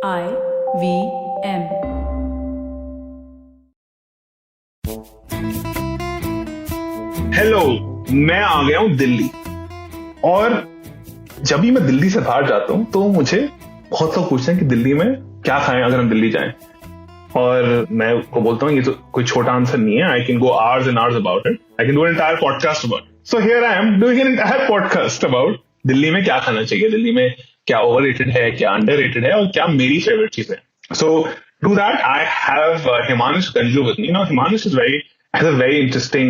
IVM. Hello, मैं आ गया हूँ दिल्ली। और जब भी मैं दिल्ली से बाहर जाता हूँ तो मुझे बहुत लोग पूछते हैं कि दिल्ली में क्या खाएं अगर हम दिल्ली जाएं। और मैं को बोलता हूँ ये तो कोई छोटा आंसर नहीं है। I can go hours and hours about it. I can do an entire podcast about. So here I am doing an entire podcast about Delhi में क्या खाना चाहिए, दिल्ली में क्या ओवररेटेड है, क्या अंडररेटेड है और क्या मेरी फेवरेट चीज है। So to that I have Himansh Ganju with me. Now Himansh is very has a very interesting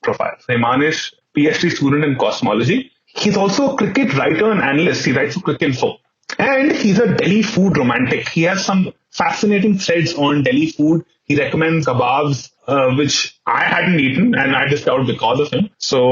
profile. So Himanish, PhD student in cosmology. He's also a cricket writer and analyst. He writes for Cricinfo. And he's a Delhi food romantic. He has some fascinating threads on Delhi food. He recommends kebabs, which I hadn't eaten, and I discovered because of him. So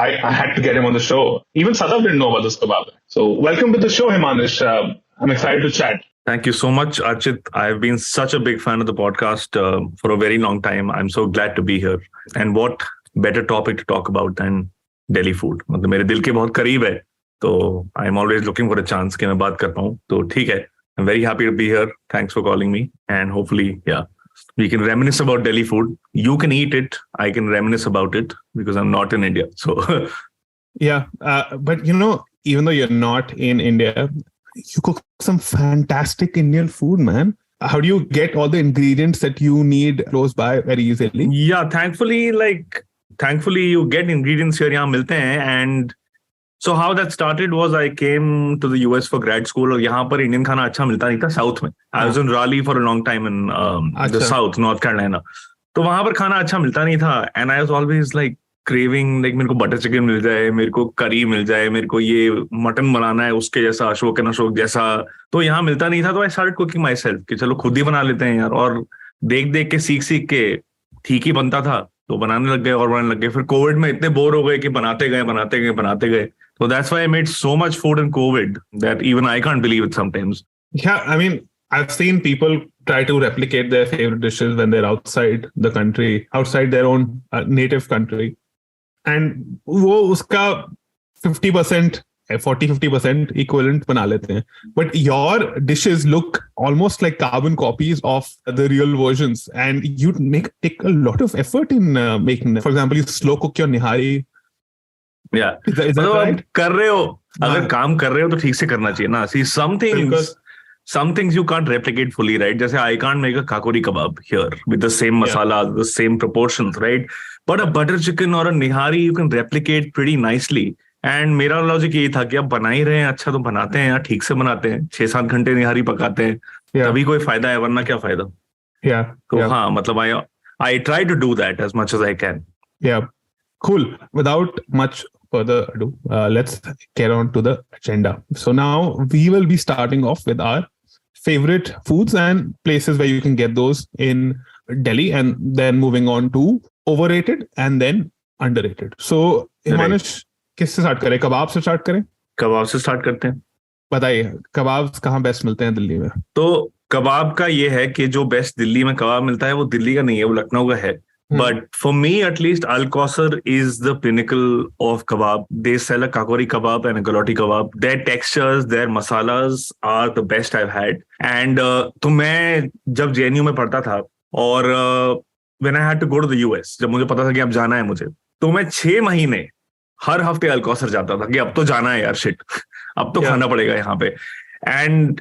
I had to get him on the show. Even Sadaf didn't know about this kebab. So welcome to the show, Himanish. I'm excited to chat. Thank you so much, Archit. I've been such a big fan of the podcast for a very long time. I'm so glad to be here. And what better topic to talk about than Delhi food? मतलब मेरे दिल के बहुत करीब है, तो I'm always looking for a chance कि मैं बात कर पाऊँ. तो ठीक है. I'm very happy to be here. Thanks for calling me. And hopefully, yeah, we can reminisce about Delhi food. You can eat it. I can reminisce about it because I'm not in India. So, yeah. But you know, even though you're not in India, you cook some fantastic Indian food, man. How do you get all the ingredients that you need close by very easily? Yeah, thankfully you get ingredients here यहाँ मिलते हैं. And so how that started was I came to the US for grad school और यहाँ पर Indian खाना अच्छा मिलता नहीं था साउथ में. I was in Raleigh for a long time in the South, North Carolina. तो वहाँ पर खाना अच्छा मिलता नहीं था. And I was always like craving, like मेरे को बटर चिकन मिल जाए, मेरे को करी मिल जाए, मेरे को ये मटन बनाना है उसके जैसा, अशोक एंड अशोक जैसा. तो यहाँ मिलता नहीं था. तो I started cooking my self कि चलो खुद ही बना लेते हैं यार. और देख देख के सीख के ठीक ही बनता था तो बनाने लग गए और बनाने लग गए. फिर कोविड में इतने बोर हो गए कि बनाते गए. So that's why I made so much food in COVID that even I can't believe it sometimes. Yeah, I mean, I've seen people try to replicate their favorite dishes when they're outside the country, outside their own native country. And वो उसका 50%, 40-50% equivalent बना लेते हैं. But your dishes look almost like carbon copies of the real versions, and you take a lot of effort in making them. For example, you slow cook your nihari. Yeah, is that right? कर रहे हो, अगर काम कर रहे हो तो ठीक से करना चाहिए ना. See, some things you can't replicate fully, right? जैसे I can't make a kakori kebab here with the same masala, the same proportions, right? But a butter chicken or a nihari you can replicate pretty nicely. And मेरा logic यही था कि अब बना ही रहे हैं, अच्छा तो बनाते हैं यार, ठीक से बनाते हैं, 6-7 घंटे निहारी पकाते हैं, तभी कोई फायदा है, वरना क्या फायदा. तो हाँ, मतलब I try to do that as much as I can. Yeah, cool. Without much further ado, let's get on to the agenda. So now we will be starting off with our favorite foods and places where you can get those in Delhi, and then moving on to overrated and then underrated. So Himanish, किससे start करें? कबाब से start करें? कबाब से start करते हैं. बताइए, कबाब कहाँ best मिलते हैं दिल्ली में? तो कबाब का ये है कि जो बेस्ट दिल्ली में कबाब मिलता है वो दिल्ली का नहीं है, वो लखनऊ का है. But for me, at least, Al Kausar is the pinnacle of kebab. They sell a kakori kebab and a galati kebab. Their textures, their masalas are the best I've had. And तो मैं जब JNU में पढ़ता था और when I had to go to the US, जब मुझे पता था कि अब जाना है मुझे, तो मैं 6 महीने हर हफ्ते अल कौसर जाता था कि अब तो जाना है यार, शिट, अब तो खाना पड़ेगा यहाँ पे. And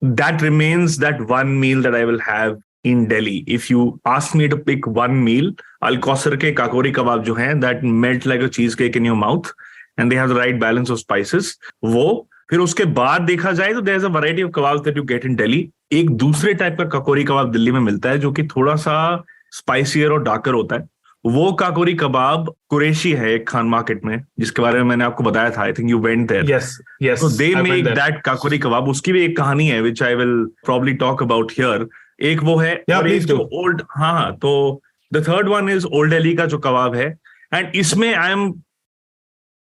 that remains that one meal that I will have in Delhi. If you ask me to pick one meal, Al Kausar के kakori kebab जो हैं, that melt like a cheesecake in your mouth, and they have the right balance of spices. वो फिर उसके बाद देखा जाए तो there's a variety of kebabs that you get in Delhi. एक दूसरे टाइप का kakori kebab दिल्ली में मिलता है जो कि थोड़ा सा स्पाइसियर और डार्कर होता है. वो काकोरी कबाब कुरैशी है एक खान मार्केट में, जिसके बारे में मैंने आपको बताया था. I think you went there. yes. So they make that Kakori kebab. उसकी भी एक कहानी है which I will probably talk about here. एक वो है और एक जो ओल्ड, हाँ, तो the third one is old Delhi का जो कबाब है. एंड इसमें I am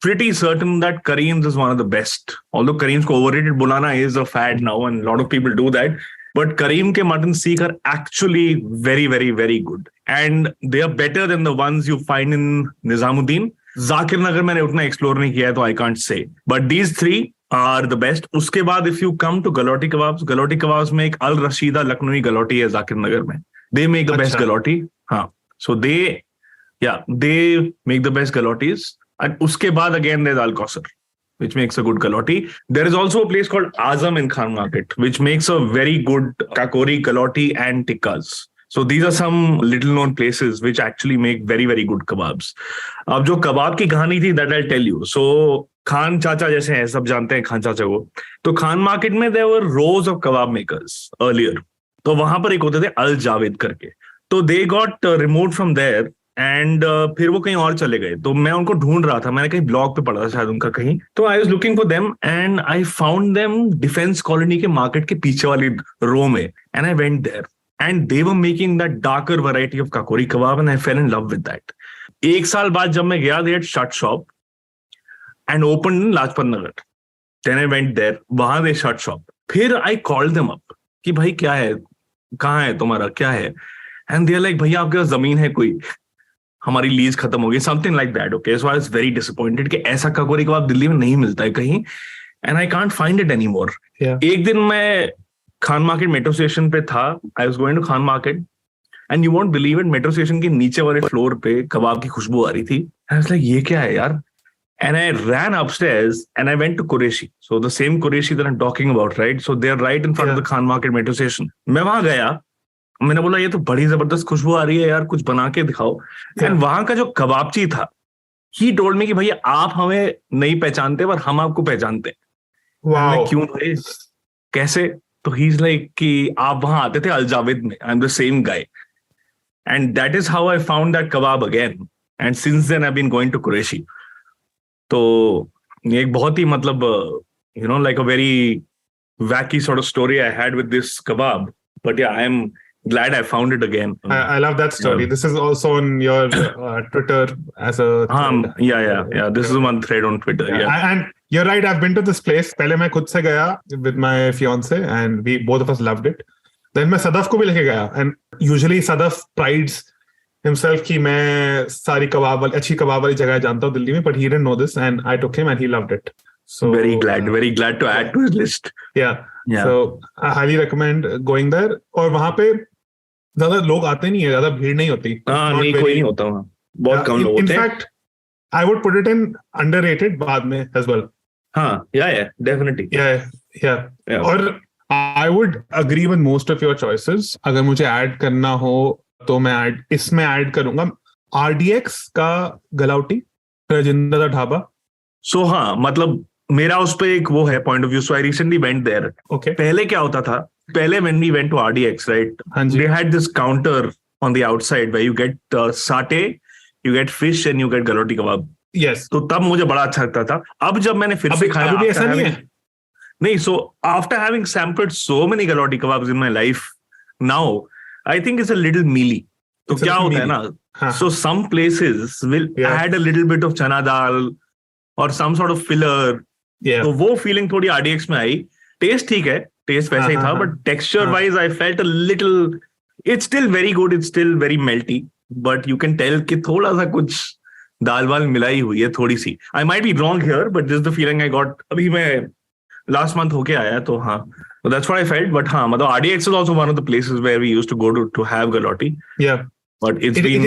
pretty certain that Kareem's is one of the best. Although Kareem's को overrated बुलाना is a fad now and a lot of people do that. But Kareem के mutton seekh are actually very, very, very good. And they are better than the ones you find in Nizamuddin. Zakir Nagar मैंने उतना explore नहीं किया है तो I can't say. But these three are the best. उसके बाद if you come to Galoti kebabs में एक Al Rashida लखनवी गलौटी है जाकिर नगर में. They make the best अच्छा. गलौटी. हाँ. So they make the best galautis. And उसके बाद again there's Al Kausar, which makes a good galauti. There is also a place called Azam in Khan Market, which makes a very good kakori, galauti and tikkas. So these are some little known places which actually make very, very good kebabs. अब जो कबाब की कहानी थी that I'll tell you. So Khan चाचा जैसे हैं, सब जानते हैं खान चाचा को. तो खान मार्केट में there were rows of kebab makers earlier. तो वहां पर एक होते थे अल जावेद करके. तो they got removed from there and फिर वो कहीं और चले गए. तो मैं उनको ढूंढ रहा था, मैंने कहीं ब्लॉग पे पढ़ा था शायद उनका कहीं. तो I was looking for them and I found them defence colony के मार्केट के पीछे वाली रो में. And I went there. And they were making that darker variety of kakori kebab and I fell in love with that. एक साल बाद जब मैं गया, they had shut shop and opened in Lajpat Nagar. Then I went there. वहां they shut shop. फिर I called them up कि भाई क्या है, कहाँ है तुम्हारा, क्या है? And they are like, भैया आपके पास जमीन है कोई, हमारी लीज खत्म हो गई, something like that. Okay, so I was very disappointed कि ऐसा kakori kebab दिल्ली में नहीं मिलता है कहीं and I can't find it anymore. Yeah. एक दिन मैं खान मार्केट मेट्रो स्टेशन पे था. I was going to Khan Market and you won't believe it, metro station के नीचे वाले फ्लोर पे कबाब की खुशबू आ रही थी. आई वाज लाइक ये क्या है यार. And I ran upstairs and I went to Qureshi. So the same Qureshi that I am talking about, right? So they are right in front of the Khan Market metro station. मैं वहां गया, मैंने बोला ये तो बड़ी जबरदस्त खुशबू आ रही है यार, कुछ बना के दिखाओ. एंड वहां का जो कबाबची था, ही टोल्ड मी कि भैया आप हमें नहीं पहचानते पर हम आपको पहचानते हैं. Wow. क्यों भाई, कैसे? तो ही इज लाइक कि आप वहां आते थे अल जावेद में, I am the same guy. And that is how I found that kebab again. And since then I been going to Qureshi. तो ये एक बहुत ही मतलब you know like a very wacky sort of story I had with this kebab. But yeah, I am glad I found it again. I love that story. This is also on your Twitter as a thread. Yeah. This is one thread on Twitter. Yeah. And you're right. I've been to this place. पहले मैं खुद से गया with my fiance and we both of us loved it. Then मैं सदफ को भी लेके गया. And usually Sadaf prides himself कि मैं सारी कबाब वाली अच्छी कबाब वाली जगह जानता हूँ दिल्ली में. But he didn't know this and I took him and he loved it. So very glad to add to his list. Yeah. So I highly recommend going there. और वहाँ पे ज्यादा लोग आते नहीं है, ज्यादा भीड़ नहीं होती. नहीं, कोई नहीं होता वहाँ, बहुत कम लोग होते हैं. In fact, I would put it in underrated बाद में as well. हाँ, yeah, definitely. Yeah. और I would agree with most of your choices. अगर मुझे ऐड करना हो तो मैं इसमें ऐड करूंगा RDX का गलाउटी, राजेंद्र दा ढाबा. So हाँ, मतलब मेरा उस पे एक वो है point of view. So I recently went there. Okay. पहले क्या होता था, पहले when we went to RDX, right? They had this counter on the outside where you get satay, you get fish and you get galoti kebab. Yes. तो तब मुझे बड़ा अच्छा लगता था. अब जब मैंने फिर से खाया, अभी भी ऐसा नहीं है. नहीं, so after having sampled so many galoti kebabs in my life, now I think it's a little mealy. तो क्या होता है ना, so some places will add a little bit of chana dal or some sort of filler. तो वो feeling थोड़ी RDX में आई. Test ठीक है, टेस्ट वैसा ही था, but texture wise I felt a little, it's still very good, it's still very melty, but you can tell कि थोड़ा सा कुछ दाल वाल मिलाई हुई है थोड़ी सी. I might be wrong here but this the feeling I got. अभी मैं लास्ट मंथ होके आया तो हाँ, that's what I felt. But हाँ, मतलब RDX is also one of the places where we used to go to have galoti. Yeah. But it's been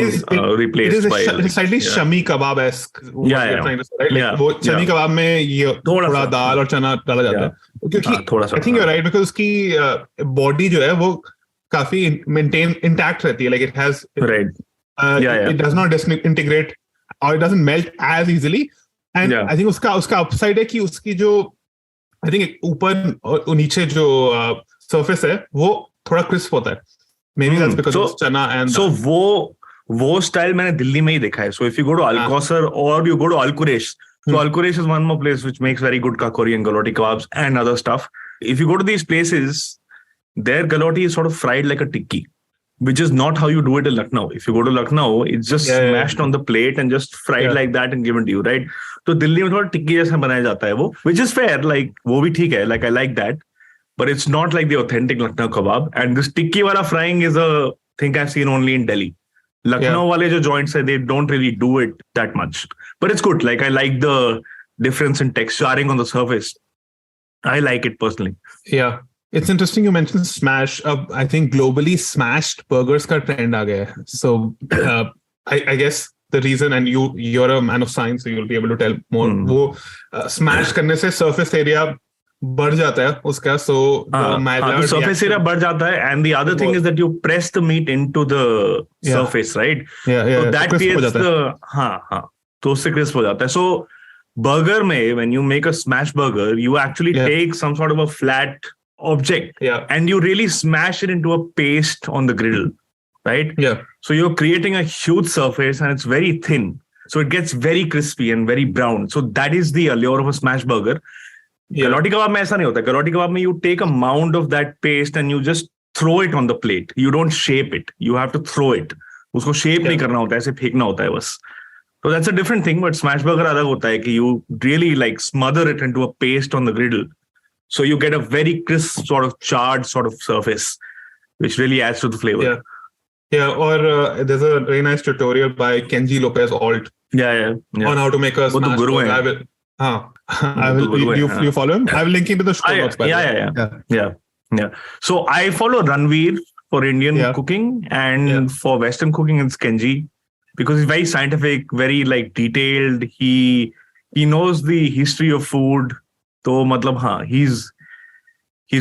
replaced by slightly shami kebab-esque. Yeah. वो shami kebab में ये थोड़ा दाल और चना डाला जाता है. क्योंकि I think you're right because उसकी body जो है वो काफी intact रहती है. Like it has it does not disintegrate or it doesn't melt as easily. And I think उसका upside है कि उसकी जो I think ऊपर और नीचे जो surface है वो थोड़ा crisp होता है. Maybe that's because of chana and so वो style मैंने दिल्ली में ही देखा है. So if you go to Al Kausar or you go to Al Quraysh, so Al Quraysh is one more place which makes very good kakori and galoti kebabs and other stuff. If you go to these places, their galoti is sort of fried like a tikki, which is not how you do it in Lucknow. If you go to Lucknow, it's just smashed on the plate and just fried like that and given to you, right? तो दिल्ली में थोड़ा टिक्की जैसा बनाया जाता है वो, which is fair, like वो भी ठीक है, like I like that. But it's not like the authentic Lucknow kebab. And this tikki wala frying is a thing I've seen only in Delhi. Lucknow wale jo joints hai, they don't really do it that much. But it's good. Like I like the difference in texture on the surface. I like it personally. Yeah. It's interesting you mentioned smash. I think globally smashed burgers का trend आ गया है. So I guess the reason, and you're a man of science, so you'll be able to tell more. वो smash करने से surface area बढ़ जाता है उसका. So तो surface area बढ़ जाता है, and the other thing is that you press the meat into the surface, right? Yeah. So that creates the तो उससे crisp हो जाता है. So burger में, when you make a smash burger, you actually take some sort of a flat object and you really smash it into a paste on the griddle, right? Yeah. So you're creating a huge surface and it's very thin. So it gets very crispy and very brown. So that is the allure of a smash burger. Galotti kebab में ऐसा नहीं होता. Galotti kebab में you take a mound of that paste and you just throw it on the plate. You don't shape it. You have to throw it. उसको shape नहीं करना होता है, ऐसे फेंकना होता है बस. So that's a different thing, but smash burger अलग होता है कि you really like smother it into a paste on the griddle. So you get a very crisp sort of charred sort of surface, which really adds to the flavor. Yeah. Or there's a very nice tutorial by Kenji Lopez Alt. Yeah. On how to make a smash burger. I will. You follow him? I will link into the show notes. Yeah. So I follow Ranveer for Indian cooking, and for Western cooking it's Kenji, because he's very scientific, very like detailed. He knows the history of food. तो मतलब हाँ, he's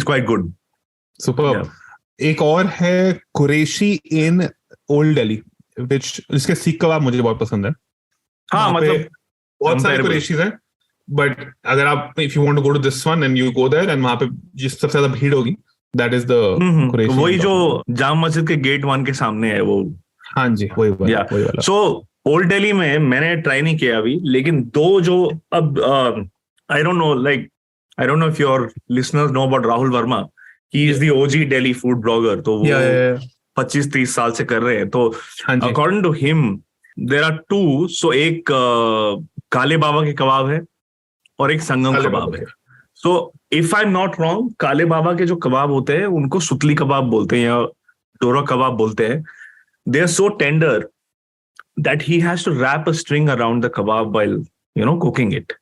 quite good. Superb. एक और है Qureshi in Old Delhi, जिसके सीख कबाब मुझे बहुत पसंद है. हाँ, मतलब बहुत सारे कुरैशीज हैं, but अगर आप if you want to go to this one and you go there and वहाँ पे जिस सबसे ज्यादा भीड़ होगी, that is the कुरैशी. वही जो जाम मस्जिद के गेट 1 के सामने है वो. हाँ जी, वही वाला. So ओल्ड दिल्ली में मैंने ट्राई नहीं किया अभी, लेकिन दो जो अब I don't know if your listeners know about Rahul Verma. He is the OG Delhi food blogger. तो वो 25-30 साल से कर रहे हैं. तो according to him, there are two. So एक काले बाबा के कबाब है और एक संगम कबाब है. So if I'm not wrong, काले बाबा के जो कबाब होते हैं उनको सुतली कबाब बोलते हैं या डोरा कबाब बोलते हैं. They are so tender that he has to wrap a string around the kebab while cooking it.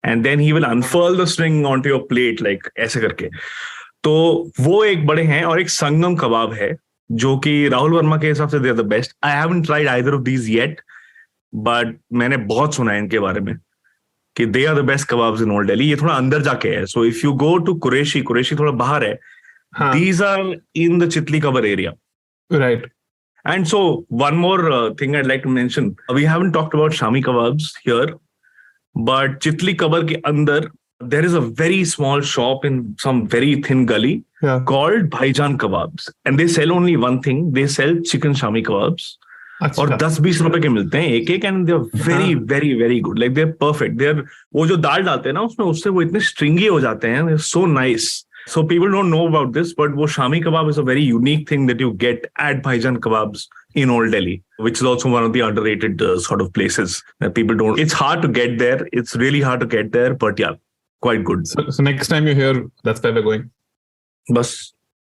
And then he will unfurl the string onto your plate like ऐसे करके. तो वो एक बड़े हैं, और एक संगम कबाब है जो कि राहुल वर्मा के हिसाब से they are the best. I haven't tried either of these yet, but मैंने बहुत सुना है इनके बारे में कि they are the best kebabs in Old Delhi. ये थोड़ा अंदर जाके है. So if you go to Qureshi थोड़ा बाहर है. These are in the Chitli Kabar area. Right. And so one more thing I'd like to mention. We haven't talked about Shami kebabs here. But Chitli Kabar ke andar, there is a very small shop in some very thin gully called Bhaijan Kebabs. And they sell only one thing. They sell chicken Shami kebabs. और 10-20 रुपए के मिलते हैं एक and they're very, very, very good. Like they're perfect. वो जो दाल डालते हैं ना उससे वो इतने stringy हो जाते हैं. They're so nice. So people don't know about this, but वो Shami kebab is a very unique thing that you get at Bhaijan Kebabs in Old Delhi, which is also one of the underrated sort of places that people don't. It's hard to get there. It's really hard to get there, but yeah, quite good. So next time you're here, that's where we're going. Bas,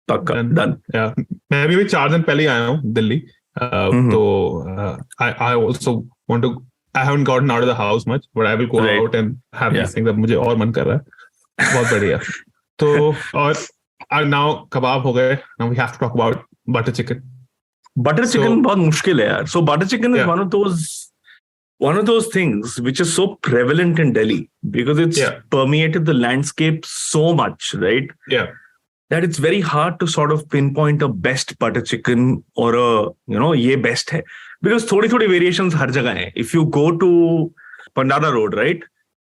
pakka, done. Yeah, मैं अभी 4 दिन पहले आया हूँ Delhi. So I also want to. I haven't gotten out of the house much, but I will go out and have these things. अब मुझे और मन कर रहा है. बहुत बढ़िया. तो और now kebab हो गए. Now we have to talk about butter chicken. Butter chicken बहुत मुश्किल है यार. So butter chicken is one of those things which is so prevalent in Delhi because it's permeated the landscape so much, right? Yeah. That it's very hard to sort of pinpoint a best butter chicken or ये best है. Because थोड़ी variations हर जगह हैं. If you go to Pandara Road, right?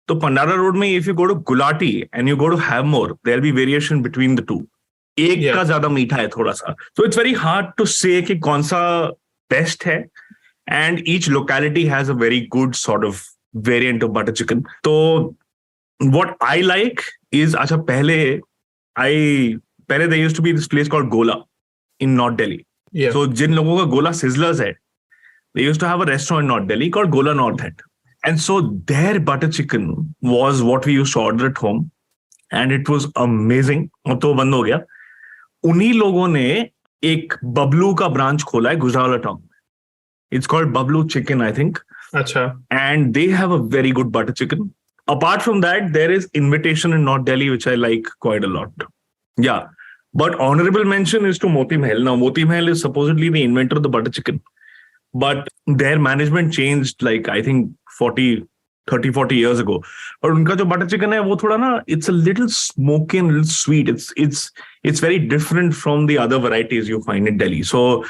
तो Pandara Road में if you go to Gulati and you go to Havmor, there'll be variation between the two. एक का ज्यादा मीठा है थोड़ा सा. So it's very hard to say कि कौन सा best है. And each locality has a very good sort of variant of butter chicken. So what I like is, अच्छा पहले there used to be this place called Gola in North Delhi. Yeah. So जिन लोगों का Gola Sizzlers है, they used to have a restaurant in North Delhi called Gola North End. And so their butter chicken was what we used to order at home. And it was amazing. अब तो बंद हो गया. उन्हीं लोगों ने एक बबलू का ब्रांच खोला है गुजरावाला टाउन में. It's called Bablu Chicken, I think. अच्छा. And they have a very good butter chicken. apart from that, there is Invitation in North Delhi, which I like quite a lot. Yeah. But honorable mention is to Moti Mahal. Now, Moti Mahal is supposedly the inventor of the butter chicken. But their management changed, like, I think 40 years ago. But unka jo butter chicken hai, wo thoda na, it's a little smoky and a little sweet. It's very different from the other varieties you find in Delhi. So,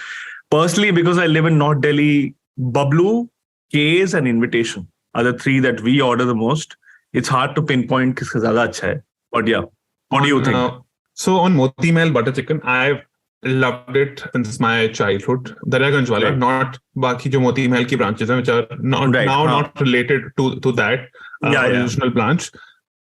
personally, because I live in North Delhi, Bablu, K's and Invitation are the three that we order the most. It's hard to pinpoint kiska zyada acha hai. But yeah, what do you think? So on Moti Mahal butter chicken, I've loved it since my childhood. Daryaganj wala, Right. not baki jo Moti Mahal ki branches hain, which are not, Right, now huh. not related to that original branch.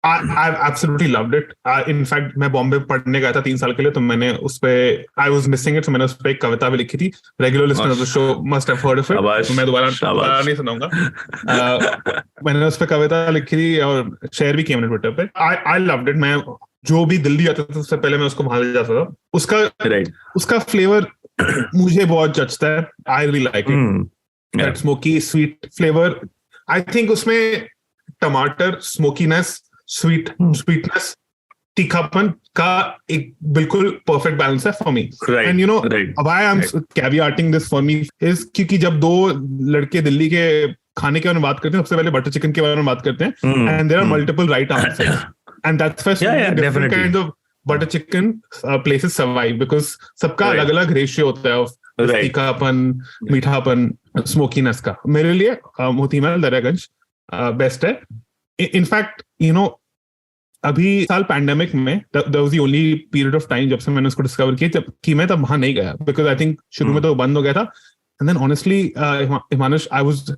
I've absolutely loved it. In fact, मैं बॉम्बे पढ़ने गया था 3 साल के लिए, तो मैंने उस पे I was missing it, so मैंने उस पे एक कविता भी लिखी थी. Regular listener of the show must have heard of it. शाबाश, तो मैं दोबारा शाबाश. नहीं सुनाऊंगा. मैंने उस पे कविता लिखी थी और शेयर भी किया मैंने ट्विटर पे. I loved it. मैं जो भी दिल्ली जाता था उससे पहले मैं उसको वहां ले जाता था. Right. उसका फ्लेवर मुझे बहुत जचता है. I really like it. Yeah. That smoky sweet flavor. I think उसमें टमाटर, smokiness, sweetness, तीखापन का एक बिल्कुल perfect balance है for me. Right. And you know Right. why I'm caveating this for me is क्योंकि जब दो लड़के दिल्ली के खाने के बारे में बात करते हैं, सबसे पहले बटर चिकन के बारे में बात करते हैं, and there are multiple right answers, and that's why so many different definitely. kinds of butter chicken places survive because सबका Right. अलग-अलग ratio होता है of Right. तीखापन, मीठापन, smokiness का. मेरे लिए मोती महल दरियागंज बेस्ट है. In fact, you know, अभी साल पैंडेमिक में that was the only period of time जब से मैंने उसको डिस्कवर किया जब कि मैं तब वहां नहीं गया because I think शुरू में तो बंद हो गया था. And then honestly, Himanshu, I was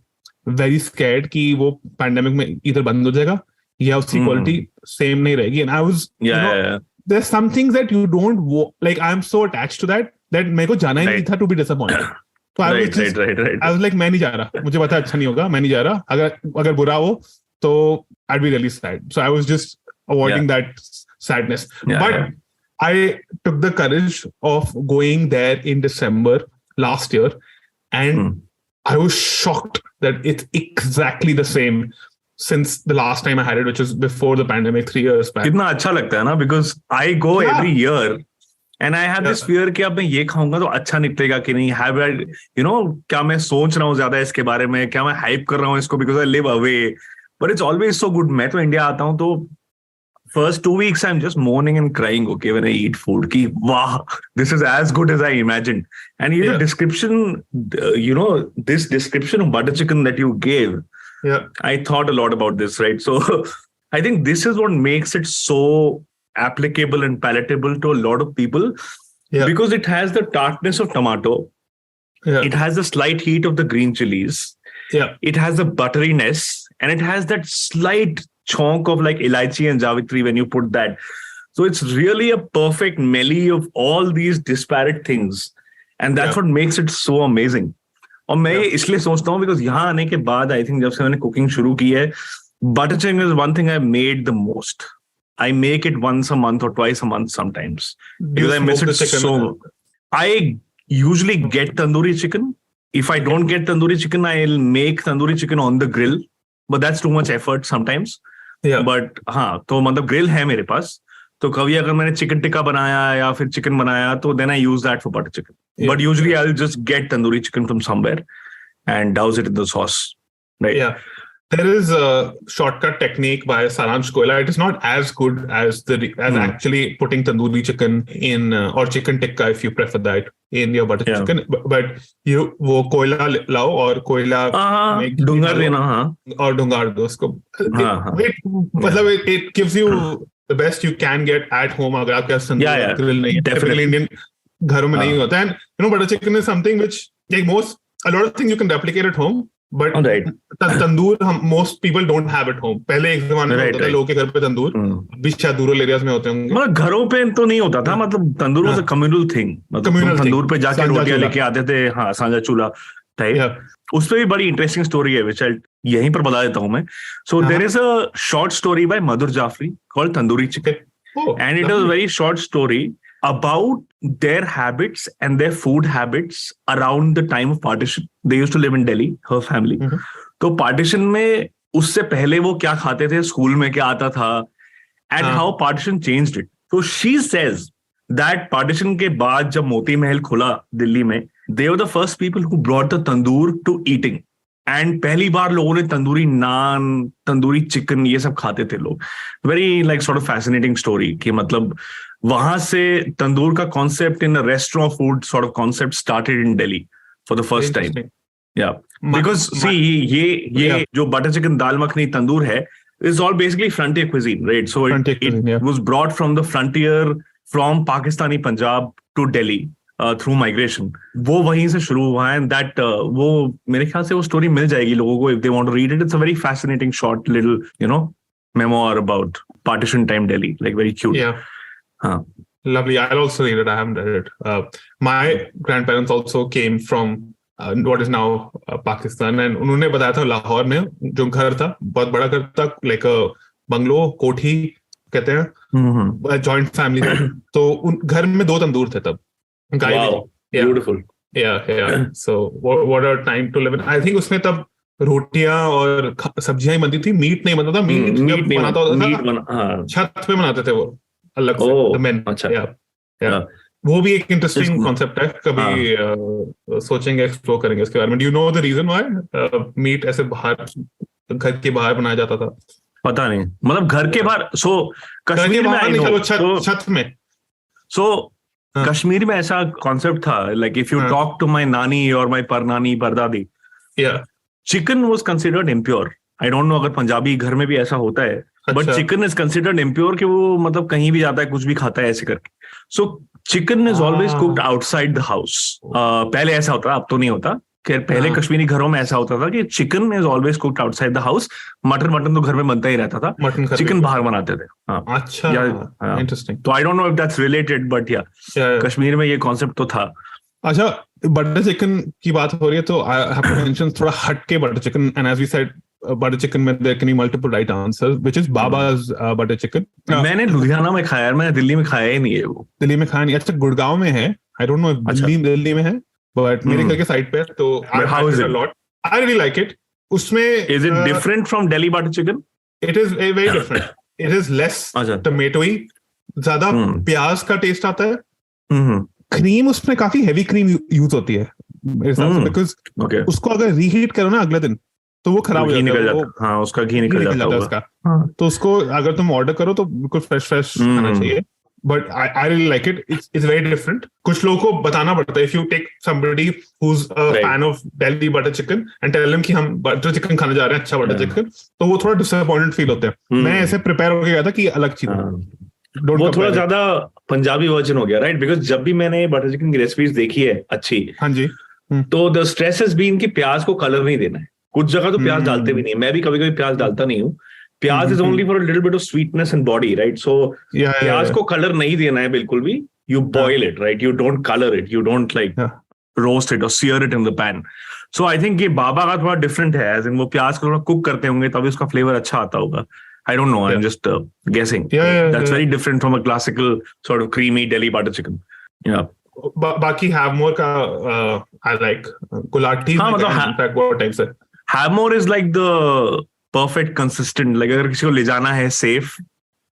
very scared कि वो पैंडेमिक में इधर बंद हो जाएगा या उसकी क्वालिटी सेम नहीं रहेगी. And I was, Yeah. there's some things that you don't like. I'm so attached to that मेरे को जाना ही नहीं था to be disappointed. So I was just, Right. I was like, मैं नहीं जा रहा, मुझे पता अच्छा नहीं होगा, मैं नहीं जा रहा. अगर बुरा हो तो I'd be really sad. So I was just avoiding that sadness. Yeah, But yeah. I took the courage of going there in December last year, and I was shocked that it's exactly the same since the last time I had it, which was before the pandemic 3 years back. कितना अच्छा लगता है ना, because I go Yeah. every year and I have this fear कि अब मैं ये खाऊंगा तो अच्छा निकलेगा कि नहीं. Have I, you know, क्या मैं सोच रहा हूँ ज्यादा इसके बारे में, क्या मैं हाइप कर रहा हूँ इसको because I live away. But it's always so good. मैं तो इंडिया आता हूँ तो first 2 weeks I'm just moaning and crying, okay, when I eat food ki wow, this is as good as I imagined. And you know, description, this description of butter chicken that you gave, I thought a lot about this, right? So I think this is what makes it so applicable and palatable to a lot of people because it has the tartness of tomato. It has the slight heat of the green chilies. It has the butteriness and it has that slight chunk of like elaichi and javitri when you put that. So it's really a perfect melee of all these disparate things. And that's what makes it so amazing. और मैं ये इसलिए सोचता हूँ because यहाँ आने के बाद I think जब से मैंने cooking शुरू की है, butter chicken is one thing I made the most. I make it once a month or twice a month sometimes because I miss it so. I usually get tandoori chicken. If I don't get tandoori chicken, I'll make tandoori chicken on the grill, but that's too much effort sometimes. But हाँ, तो मतलब grill है मेरे पास. तो कभी अगर मैंने chicken tikka बनाया या फिर chicken बनाया, तो then I use that for butter chicken. But usually I'll just get tandoori chicken from somewhere and douse it in the sauce. Right? Yeah. There is a shortcut technique by Saransh Koila. It is not as good as actually putting tandoori chicken in or chicken tikka if you prefer that in your butter chicken. But you वो कोयला लाओ और कोयला डूंगर लेना और डूंगार दो उसको. मतलब it gives you the best you can get at home अगर आपके पास तंदूर grill नहीं है. Typically Indian घरों में नहीं होता. And you know, butter chicken is something which like a lot of things you can replicate at home. But tandoor most people don't have at home. पहले एक जमाने में होता था लोगों के घर पे तंदूर, अभी शायद रूरल एरियाज में होते होंगे. मतलब घरों पे तो नहीं होता था, मतलब तंदूर वाज अ कम्युनल थिंग. मतलब तंदूर पे जाके रोटियां लेके आते थे. हाँ, साझा चूल्हा टाइप. उस पे भी बड़ी इंटरेस्टिंग स्टोरी है which यहीं पर बता देता हूँ मैं. So there is a short story by Madhur Jaffrey called Tandoori Chicken, and it is a very short story about their habits and their food habits around the time of partition. They used to live in Delhi, her family. तो partition में उससे पहले वो क्या खाते थे, school में क्या आता था, and how partition changed it. तो शी सेज दैट पार्टीशन के बाद जब मोती महल खुला दिल्ली में, they were the first people who brought the tandoor to eating. And पहली बार लोगों ने तंदूरी नान, तंदूरी चिकन, ये सब खाते थे लोग. Very like sort of fascinating story कि मतलब वहां से तंदूर का concept in restaurant food sort of concept started in Delhi for the first time. या बिकॉज सी ये जो बटर चिकन, दाल मखनी, तंदूर है, is all basically frontier cuisine, right? So it was brought from the frontier from Pakistani Punjab to Delhi through migration. वो वहीं से शुरू हुआ है, and that वो मेरे ख्याल से वो story मिल जाएगी लोगों को if they want to read it. It's a very fascinating short little, memoir about partition time Delhi, like very cute. Yeah. Lovely. I'll also read it. I haven't read it. My grandparents also came from what is now Pakistan, and उन्होंने बताया था लाहौर में जो घर था, बहुत बड़ा घर था, लाइक बंगलो, कोठी कहते हैं, जॉइंट फैमिली था. तो उन घर में 2 तंदूर थे तब. Beautiful. Yeah. So what a time to live in. I think उसमें तब रोटियां और सब्जियां ही बनती थी, मीट नहीं बनता था. मीट बनाता होता था, छत पे बनाते थे वो अलग से. अच्छा. वो भी एक इंटरेस्टिंग कॉन्सेप्ट है, कभी सोचेंगे, एक्सप्लोर करेंगे इसके बारे में. Do you know the reason why meat ऐसे बाहर, घर के बाहर बनाया जाता था? पता नहीं, मतलब घर के बाहर. सो कश्मीर में छत में. सो कश्मीर में ऐसा कॉन्सेप्ट था, like if you talk to my nani और my parnani, pardadi, chicken was considered impure. I don't know अगर पंजाबी घर में भी ऐसा होता है, but chicken is considered impure कि वो मतलब कहीं भी जाता है, कुछ भी खाता है ऐसे करके. So chicken is always cooked outside the house. पहले ऐसा होता था, अब तो नहीं होता. पहले कश्मीरी घरों में ऐसा होता था कि chicken is always cooked outside the house. Mutton तो घर में बनता ही रहता था, चिकन बाहर बनाते थे. अच्छा, इंटरेस्टिंग. तो आई don't know if that's related, but या कश्मीर में ये कॉन्सेप्ट तो था. अच्छा, बटर चिकन की बात हो रही है तो आई हैव टू मेंशन थोड़ा हटके butter chicken. And as we said, butter chicken में there can be multiple right answers, which is Baba's butter chicken. मैंने लुधियाना में खाया है, मैंने दिल्ली में खाया ही नहीं है. वो दिल्ली में खाया नहीं. अच्छा, गुड़गांव में है. आई डोंट नो दिल्ली में है, बट मेरे घर के साइड पे. तो how is it? I really like it. उसमें is it different from Delhi butter chicken? It is very different. It is less tomatoey, ज्यादा प्याज का टेस्ट आता है. क्रीम उसमें काफी हैवी क्रीम यूज होती है मेरे हिसाब से, बिकॉज उसको अगर रीहीट करो ना अगले दिन तो वो खराब हो जाता है. हाँ, उसका घी निकल जाता है उसका. तो उसको अगर तुम ऑर्डर करो तो बिल्कुल फ्रेश खाना चाहिए. But I really like it. It's very different. कुछ लोगों को बताना पड़ता है. If you take somebody who is a fan of Delhi butter chicken and tell them कि हम बटर चिकन खाने जा रहे हैं, अच्छा बटर चिकन, तो वो थोड़ा डिसअपॉइंटेड फील होते हैं. मैं ऐसे प्रिपेयर होकर गया था कि अलग चीज है. वो थोड़ा ज्यादा पंजाबी वर्जन हो गया, राइट? बिकॉज जब भी मैंने बटर चिकन की रेसिपीज देखी है अच्छी, हाँ जी, तो द स्ट्रेस हैज बीन कि प्याज को कलर नहीं देना है. कुछ जगह तो प्याज डालते भी नहीं. मैं भी कभी कभी प्याज डालता नहीं हूँ. Pyaaz is only for a little bit of sweetness and body, right? So प्याज को कलर नहीं देना है बिल्कुल भी. You boil it, right? You don't colour it, you don't like roast it और sear it in the pan. So I think ये बाबा का थोड़ा डिफरेंट है, एज इन वो प्याज को थोड़ा कुक करते होंगे तभी उसका फ्लेवर अच्छा आता होगा. I don't know. I'm just guessing. That's very different from a classical sort of creamy Delhi butter chicken. Yeah. बाकी Havmor का I like. Gulati. हाँ, मतलब what types है? Havmor is like the perfect consistent. Like अगर किसी को ले जाना है safe.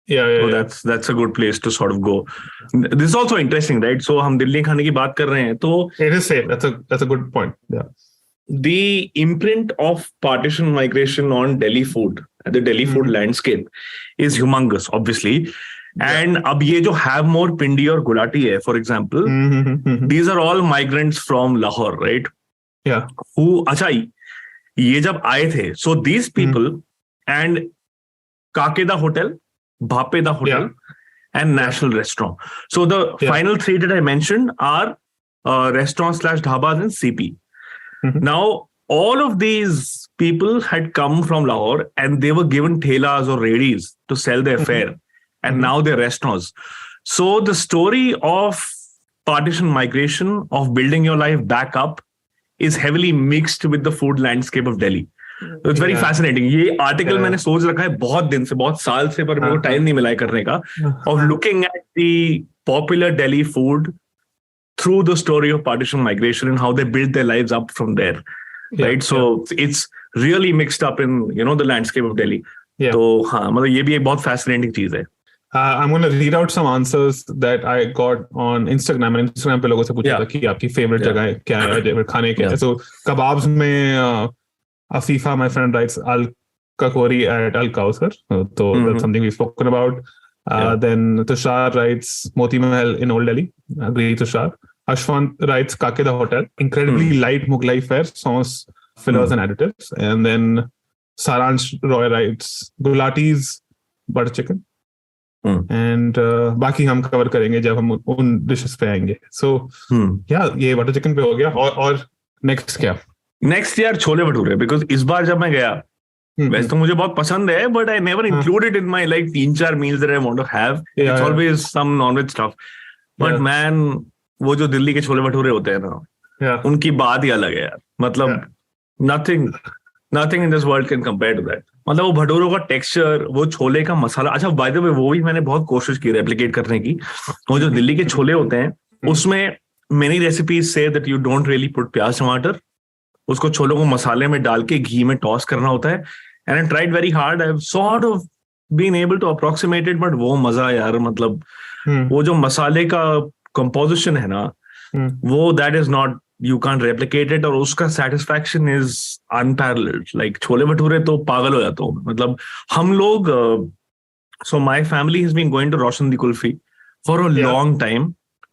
So that's a good place to sort of go. This is also interesting, right? So हम दिल्ली खाने की बात कर रहे हैं तो it is safe. That's a good point. Yeah. The imprint of partition migration on Delhi food, the Delhi food landscape is humongous, obviously. And अब ये जो Havmor, Pindi और Gulati है, for example, these are all migrants from Lahore, right? Yeah. Who, अच्छा, ये जब आए थे, so these people and Kakeda Hotel, Bhapeda Hotel, and National Restaurant. So the final 3 that I mentioned are restaurants/dhabas in CP. Now, all of these people had come from Lahore and they were given thelas or redis to sell their fare. And now they're restaurants. So the story of partition migration, of building your life back up, is heavily mixed with the food landscape of Delhi. So it's very fascinating. ये article मैंने सोच रखा है बहुत दिन से, बहुत साल से, पर मेरे को टाइम नहीं मिला है करने का, of looking at the popular Delhi food through the story of partition migration and how they built their lives up from there. right? So it's really mixed up in the landscape of Delhi. Yeah. तो हाँ मतलब ये भी एक बहुत fascinating चीज है. I'm going to read out some answers that I got on Instagram. And Instagram पे लोगों से पूछा था कि आपकी favorite जगह क्या है खाने के. So kebabs में Afifa, my friend, writes Al Kakori at Al Kausar. So that's something we've spoken about. Then Tushar writes Moti Mahal in Old Delhi. Agree, Tushar. Ashwant writes Kakeda Hotel. Incredibly light Mughlai fare, sauce, fillers and additives. And then Saransh Roy writes Gulati's butter chicken. And बाकी हम cover करेंगे जब हम उन dishes पे आएंगे. So ये butter chicken पे हो गया. और नेक्स्ट क्या? नेक्स्ट यार छोले भटूरे. बिकॉज इस बार जब मैं गया वैसे तो मुझे बहुत पसंद है but I never included in my like 3-4 meals that I want to have. It's always some non veg stuff. But man वो जो दिल्ली के छोले भटूरे होते हैं ना उनकी बात ही अलग है यार. मतलब nothing in this world can compare to that. मतलब वो भटूरों का टेक्सचर, वो छोले का मसाला. अच्छा बाय द वे वो भी मैंने बहुत कोशिश की रेप्लिकेट करने की. वो जो दिल्ली के छोले होते हैं उसमें many recipes say that you don't really put प्याज टमाटर. उसको छोलों को मसाले में डाल के घी में टॉस करना होता है. And I tried very hard. I have sort of been able to approximate it. But वो मजा यार मतलब वो जो मसाले का कंपोजिशन है ना वो that is not, you can't replicate it. और उसका satisfaction is unparalleled. Like chole bhature तो पागल हो जाता हूँ. मतलब हम लोग so my family has been going to Roshan Di Kulfi for a long time.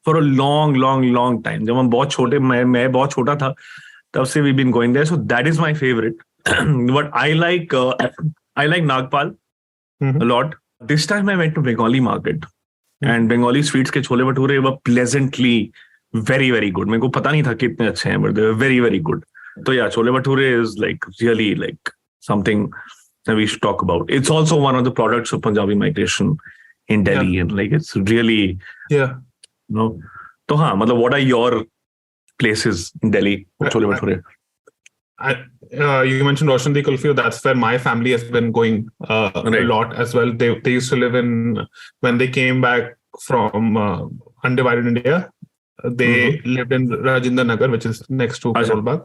For a long time. जब हम बहुत छोटे, मैं बहुत छोटा था तब से we've been going there. So that is my favorite. But I like Nagpal a lot. This time I went to Bengali market and Bengali sweets के chole bhature were pleasantly very very good. मेरे को पता नहीं था कितने अच्छे हैं but they were very very good. तो yeah, chole bhature is like really like something that we should talk about. It's also one of the products of Punjabi migration in Delhi and like it's really तो हाँ मतलब what are your places in Delhi for chole bhature? You mentioned Roshan Di Kulfi. That's where my family has been going a lot as well. They used to live in, when they came back from undivided India, they lived in Rajendra Nagar, which is next to Karol Bagh.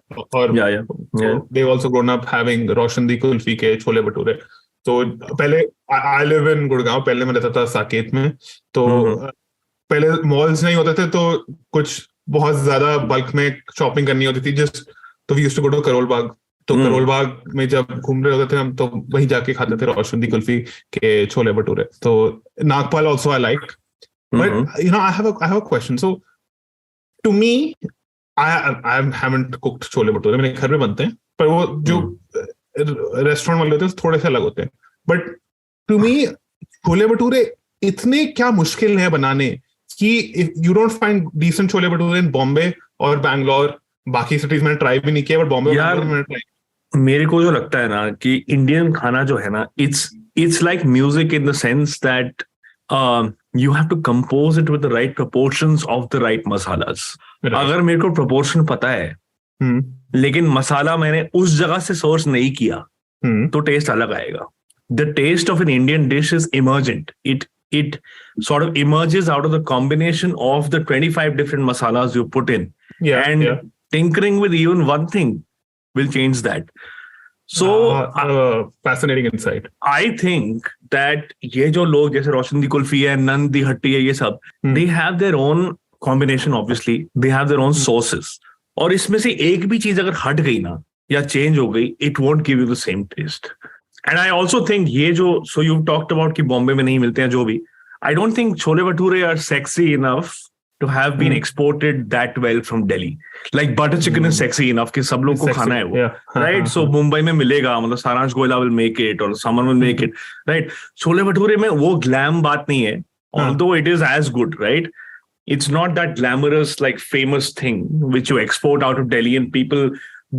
So they've also grown up having Roshan Di Kulfi ke chole bhature. So पहले I live in Gurgaon. पहले मैं रहता था साकेत में. तो पहले malls नहीं होते थे तो कुछ बहुत ज्यादा बल्क में शॉपिंग करनी होती थी. Just तो we used to go to Karol Bagh. तो करोल बाग में जब घूम रहे होते थे हम तो वहीं जाके खाते थे रोशन दी कुल्फी के छोले भटूरे. तो Nagpal also I like. But you know I have a question. So to me, I haven't cooked chole bhature. मेरे घर में बनते हैं पर वो जो रेस्टोरेंट वाले होते हैं थोड़े से अलग होते हैं. But to me chole bhature इतने क्या मुश्किल है बनाने कि you don't find decent chole bhature in Bombay और बैंगलोर. बाकी सिटीज मैंने ट्राई भी नहीं किया बट बॉम्बे मैंने ट्राई. मेरे को जो लगता है ना कि इंडियन खाना जो है ना it's like music in the sense that you have to compose it with the right proportions of the right masalas. अगर मेरे को proportion पता है लेकिन मसाला मैंने उस जगह से source नहीं किया तो taste अलग आएगा. The taste of an Indian dish is emergent. It sort of emerges out of the combination of the 25 different masalas you put in. Tinkering with even one thing will change that. So fascinating insight. I think that ये जो लोग जैसे रोशन दी कुल्फी है, नंद दी हट्टी है, ये सब they have their own combination obviously. They have their own sources. और इसमें से एक भी चीज अगर हट गई ना या चेंज हो गई, it won't give you the same taste. And I also think ये जो so you've talked about कि बॉम्बे में नहीं मिलते हैं जो भी, I don't think chole bhature are sexy enough to have been exported that well from Delhi. Like butter chicken is sexy enough कि सब लोग को खाना है वो, right? So मुंबई में मिलेगा, मतलब सारांश Goyla will make it or someone will make it, right? Chole bhature में वो glam बात नहीं है, although it is as good, right? It's not that glamorous like famous thing which you export out of Delhi and people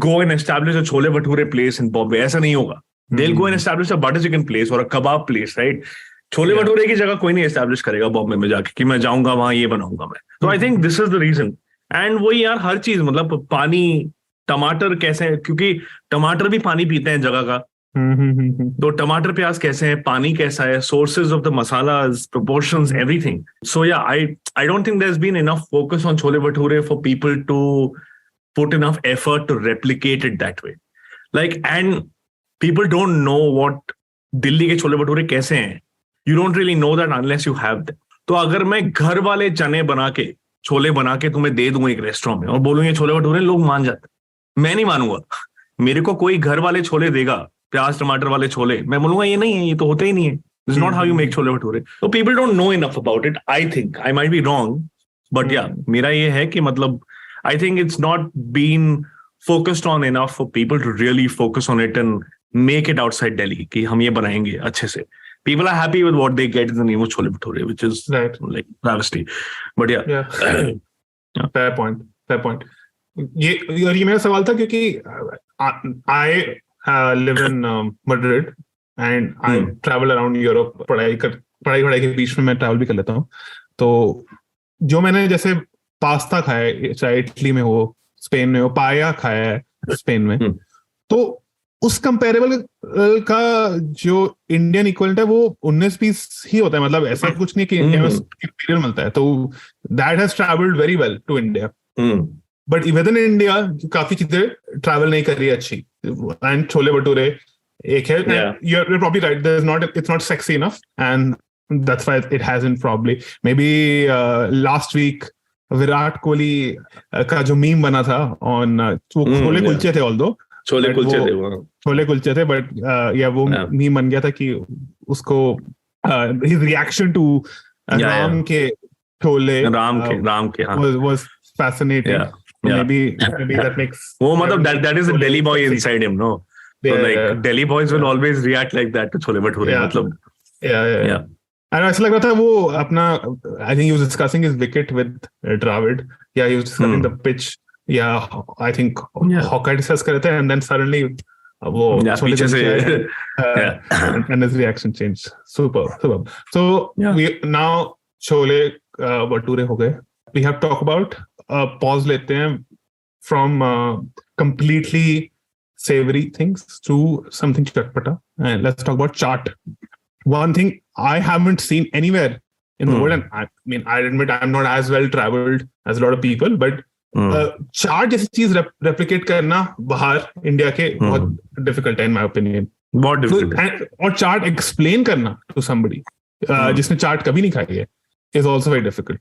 go and establish a chole bhature place in Bombay. ऐसा नहीं होगा. They'll go and establish a butter chicken place or a kebab place, right? Chole bhature की जगह कोई नहीं establish करेगा बॉम्बे में जाके कि मैं जाऊंगा वहां ये बनाऊंगा मैं. तो I think this is the reason. And वही यार हर चीज मतलब पानी, टमाटर कैसे है, क्योंकि टमाटर भी पानी पीते हैं जगह का. तो टमाटर प्याज कैसे है, पानी कैसा है, sources of the masalas, proportions, everything. So yeah I don't think there has been enough focus on chole bhature for people to put enough effort to replicate it that way. Like, and people don't know what Delhi के छोले भटूरे कैसे हैं. You don't really know that unless you have them. तो अगर मैं घर वाले चने बना के, छोले बना के तुम्हें दे दूं एक रेस्टोरेंट में और बोलूं ये छोले भटूरे, लोग मान जाते. मैं नहीं मानूंगा. मेरे को कोई घर वाले छोले देगा, प्याज टमाटर वाले छोले, मैं बोलूंगा ये नहीं है, ये तो होते ही नहीं है. This is not how you make chole bhature. So people don't know enough about it. I think I might be wrong, but yeah, मेरा ये है कि मतलब I think it's not been focused on enough for people to really focus on it and make it outside Delhi कि हम ये बनाएंगे अच्छे से. People are happy with what they get in the name of chole bhature, which is right. like travesty. But yeah. Yeah. Fair point. ये मेरा सवाल था क्योंकि I live in Madrid and I travel around Europe. पढ़ाई के बीच में मैं travel भी कर लेता हूँ. तो जो मैंने जैसे पास्ता खाया है, चाहे इटली में हो, स्पेन में हो, पाया खाया है स्पेन में, तो उस कंपेरेबल का जो इंडियन इक्वलेंट है वो 19-20 ही होता है. मतलब ऐसा कुछ नहीं कि इंडिया में इंपीरियल मिलता है. तो that has travelled very well to India. But within India काफी चीजें ट्रैवल नहीं कर रही है अच्छी. एंड छोले भटूरे एक है. You're probably right. It's not sexy enough, and that's why it hasn't probably. Maybe last week Virat Kohli का जो मीम बना था ऑन वो छोले कुलचे थे, ऑल्दो छोले कुलचे थे, बट या वो मीम बन गया था कि उसको his reaction to राम के छोले राम के was fascinating. Maybe that makes वो मतलब that is a Delhi boy inside him, no? So like Delhi boys will always react like that to chole bhature. मतलब yeah. And ऐसा लग रहा था वो अपना, I think he was discussing his wicket with Dravid. Yeah, he was discussing the pitch. Yeah, I think Hawkeye discuss कर रहे थे, and then suddenly वो पीछे से and his reaction changed. Superb. So we now chole bhature हो गए. We have to talk about pause लेते हैं from completely savory things to something chatpata, and let's talk about chaat. One thing I haven't seen anywhere in the world, and I mean, I admit I'm not as well traveled as a lot of people, but चाट जैसी चीज replicate करना बाहर India के बहुत difficult है in my opinion. बहुत difficult. और चाट explain करना to somebody जिसने चाट कभी नहीं खाई है is also very difficult.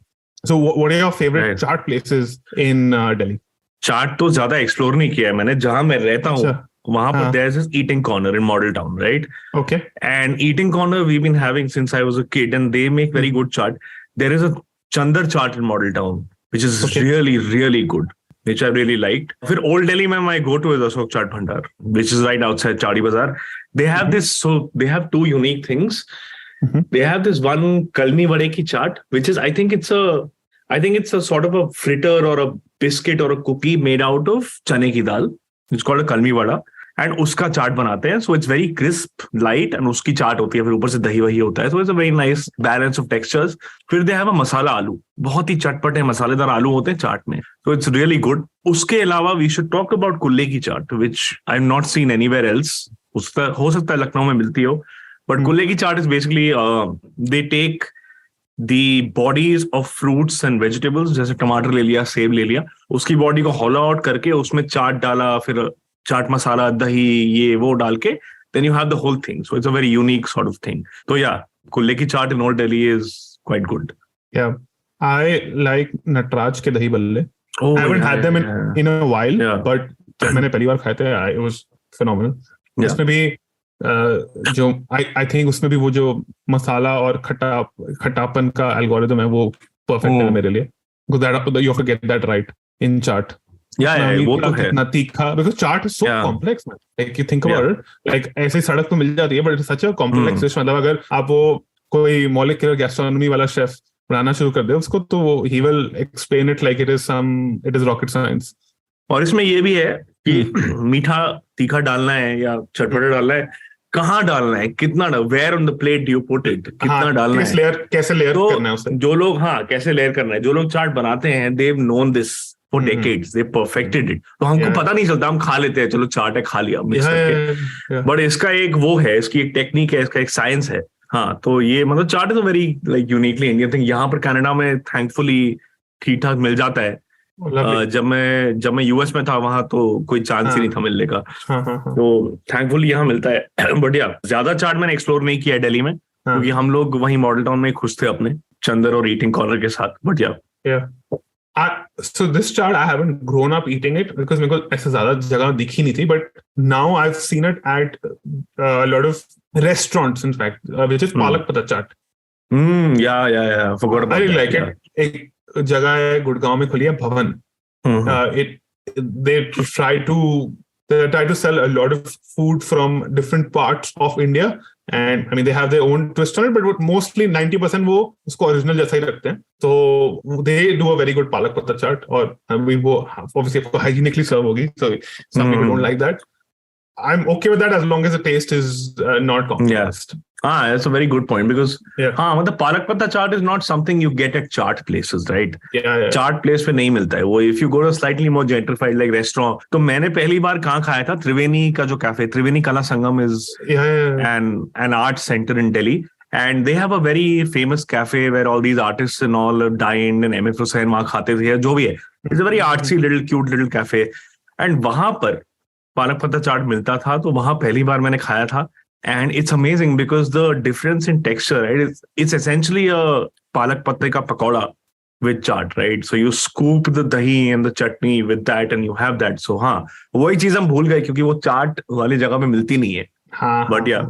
So what are your favorite chaat places in Delhi? चाट तो ज्यादा एक्सप्लोर नहीं किया है मैंने. जहां मैं रहता हूँ वहां पर there's this eating corner in Model Town, right? Okay. And eating corner we've been having since I was a kid, and they make very good chaat. There is a Chandar chaat in Model Town, which is really, really good, which I really liked. For Old Delhi, my go-to is Ashok Chaat Bhandar, which is right outside Chadi Bazaar. They have this, so they have two unique things. They have this one kalmi vade ki chaat, which is, I think it's a sort of a fritter or a biscuit or a cookie made out of chane ki dal. It's called a kalmi vada. And उसका चाट बनाते हैं. So it's very crisp, light, and उसकी चाट होती है. फिर ऊपर से दही वही होता है. So it's a very nice balance of textures. फिर दे हैव अ मसाला आलू. बहुत ही चटपटे मसालेदार आलू होते हैं चाट में. So it's really good. उसके अलावा we should talk about kulle की chaat, which I have not seen anywhere else. उसका हो सकता है लखनऊ में मिलती हो, बट कुल्ले की chaat is basically they take the bodies of fruits and vegetables, जैसे टमाटर ले लिया, सेब ले लिया, उसकी बॉडी को हॉलो आउट करके उसमें चाट डाला, फिर चाट मसाला, दही, ये वो डाल के, then you have the whole thing. So it's a very unique sort of thing. So yeah, कुल्ले की चाट in Old Delhi is quite good. Yeah, I like Natraj के दही बल्ले. I haven't had them in a while, but जब मैंने पहली बार खाए थे, it was phenomenal. उसमें भी जो I think उसमें भी वो जो मसाला और खट्टापन का एल्गोरिथम है, वो परफेक्ट है मेरे लिए. Because you have to get that right in chaat. वो तो है. कितना तीखा, because chaat is so complex, man. Like you think about it, like ऐसे सड़क पे मिल जाती है, but it's such a complex dish. मतलब अगर आप वो कोई molecular gastronomy वाला शेफ बनाना शुरू कर दे उसको, तो he will explain it like it is rocket science. और इसमें ये भी है कि मीठा तीखा डालना है या चटपटा डालना है, कहाँ डालना है, कितना, where on the plate do put it, कितना डालना है, कैसे लेयर करना है उसे. जो लोग कैसे लेयर करना है, जो लोग चाट बनाते हैं, they've known this for decades, they perfected it. तो हमको पता नहीं चलता, हम खा लेते हैं, चलो चाट है, खा लिया मिक्स करके. बट इसका एक वो है, इसकी एक टेक्निक है, इसका एक साइंस है. हाँ, तो ये मतलब chaat is a very like uniquely Indian thing. यहाँ पर कनाडा में थैंकफुली ठीक ठाक मिल जाता है, जब मैं यूएस में था वहां तो कोई चांस ही नहीं था मिलने का। तो थैंकफुली यहाँ मिलता है। बट या ज्यादा चाट मैंने एक्सप्लोर नहीं किया है दिल्ली में, क्योंकि हम लोग वहीं मॉडल टाउन में खुश थे अपने चंदर और ईटिंग कॉर्नर के साथ। बट या so this chaat I haven't grown up eating it because मेरे को ऐसे ज्यादा जगह दिखी नहीं थी, but now I've seen it at a lot of restaurants in fact, which is palak pata chaat. Yeah, forgot about I really like that, it. एक जगह है गुड़गांव में खुली है भवन. They try to sell a lot of food from different parts of India, and I mean they have their own twist on it, but mostly 90% वो उसको original जैसा ही रखते हैं. So they do a very good palak pata chaat, और अभी वो obviously आपको hygienically serve होगी, so some people don't like that. I'm okay with that as long as the taste is not compromised. That's a very good point, because मतलब palak pata chaat is not something you get at chaat places, right? Yeah. Chaat place पे नहीं मिलता है वो. If you go to slightly more gentrified like restaurant, तो मैंने पहली बार कहाँ खाया था, त्रिवेणी का जो कैफे, त्रिवेणी कला संगम is an art center in Delhi, and they have a very famous cafe where all these artists and all dined, and MF Hussain वहाँ खाते थे, जो भी है. It's a very artsy little cute little cafe, and वहाँ पर पालक पत्ता चाट मिलता था, तो वहां पहली बार मैंने खाया था. And it's amazing because the difference in texture, right? It's essentially a palak पत्ते का pakora with chaat, right? So you scoop the dahi and the chutney with that and you have that. So हाँ, वही चीज हम भूल गए क्योंकि वो चाट वाली जगह पे मिलती नहीं है. But yeah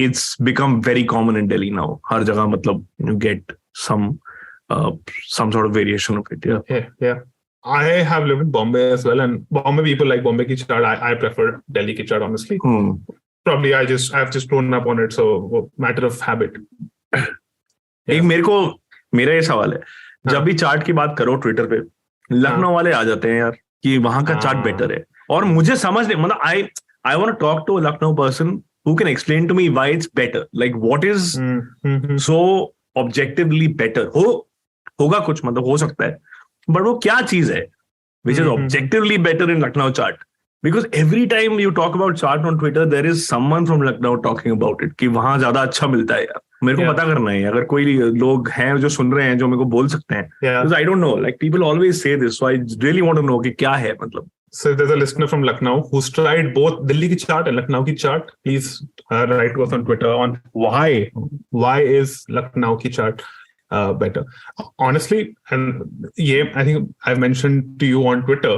it's become very common in Delhi now. हर जगह मतलब you get some sort of variation of it. Yeah. I have lived in Bombay as well, and Bombay people like Bombay ki chaat. I prefer Delhi ki chaat, honestly. Probably I've just grown up on it, so matter of habit. एक मेरा ये सवाल है, जब भी चाट की बात करो ट्विटर पे, लखनऊ वाले आ जाते हैं यार कि वहां का चाट बेटर है. और मुझे समझ नहीं, मतलब I want to talk to a Lucknow person who can explain to me why it's better. Like what is so objectively better? होगा कुछ, मतलब हो सकता है, but वो क्या चीज है which is objectively better in Lucknow chaat? Because every time you talk about chaat on Twitter, there is someone from Lucknow talking about it कि वहां ज्यादा अच्छा मिलता है यार. मेरे को पता करना है, अगर कोई लोग हैं जो सुन रहे हैं जो मेरे को बोल सकते हैं. Because I don't know, like people always say this, so I really want to know कि क्या है मतलब. So there's a listener from Lucknow who's tried both Delhi ki chaat and Lucknow ki chaat. Please write to us on Twitter on why is Lucknow ki chaat better. Honestly, and I think I've mentioned to you on Twitter,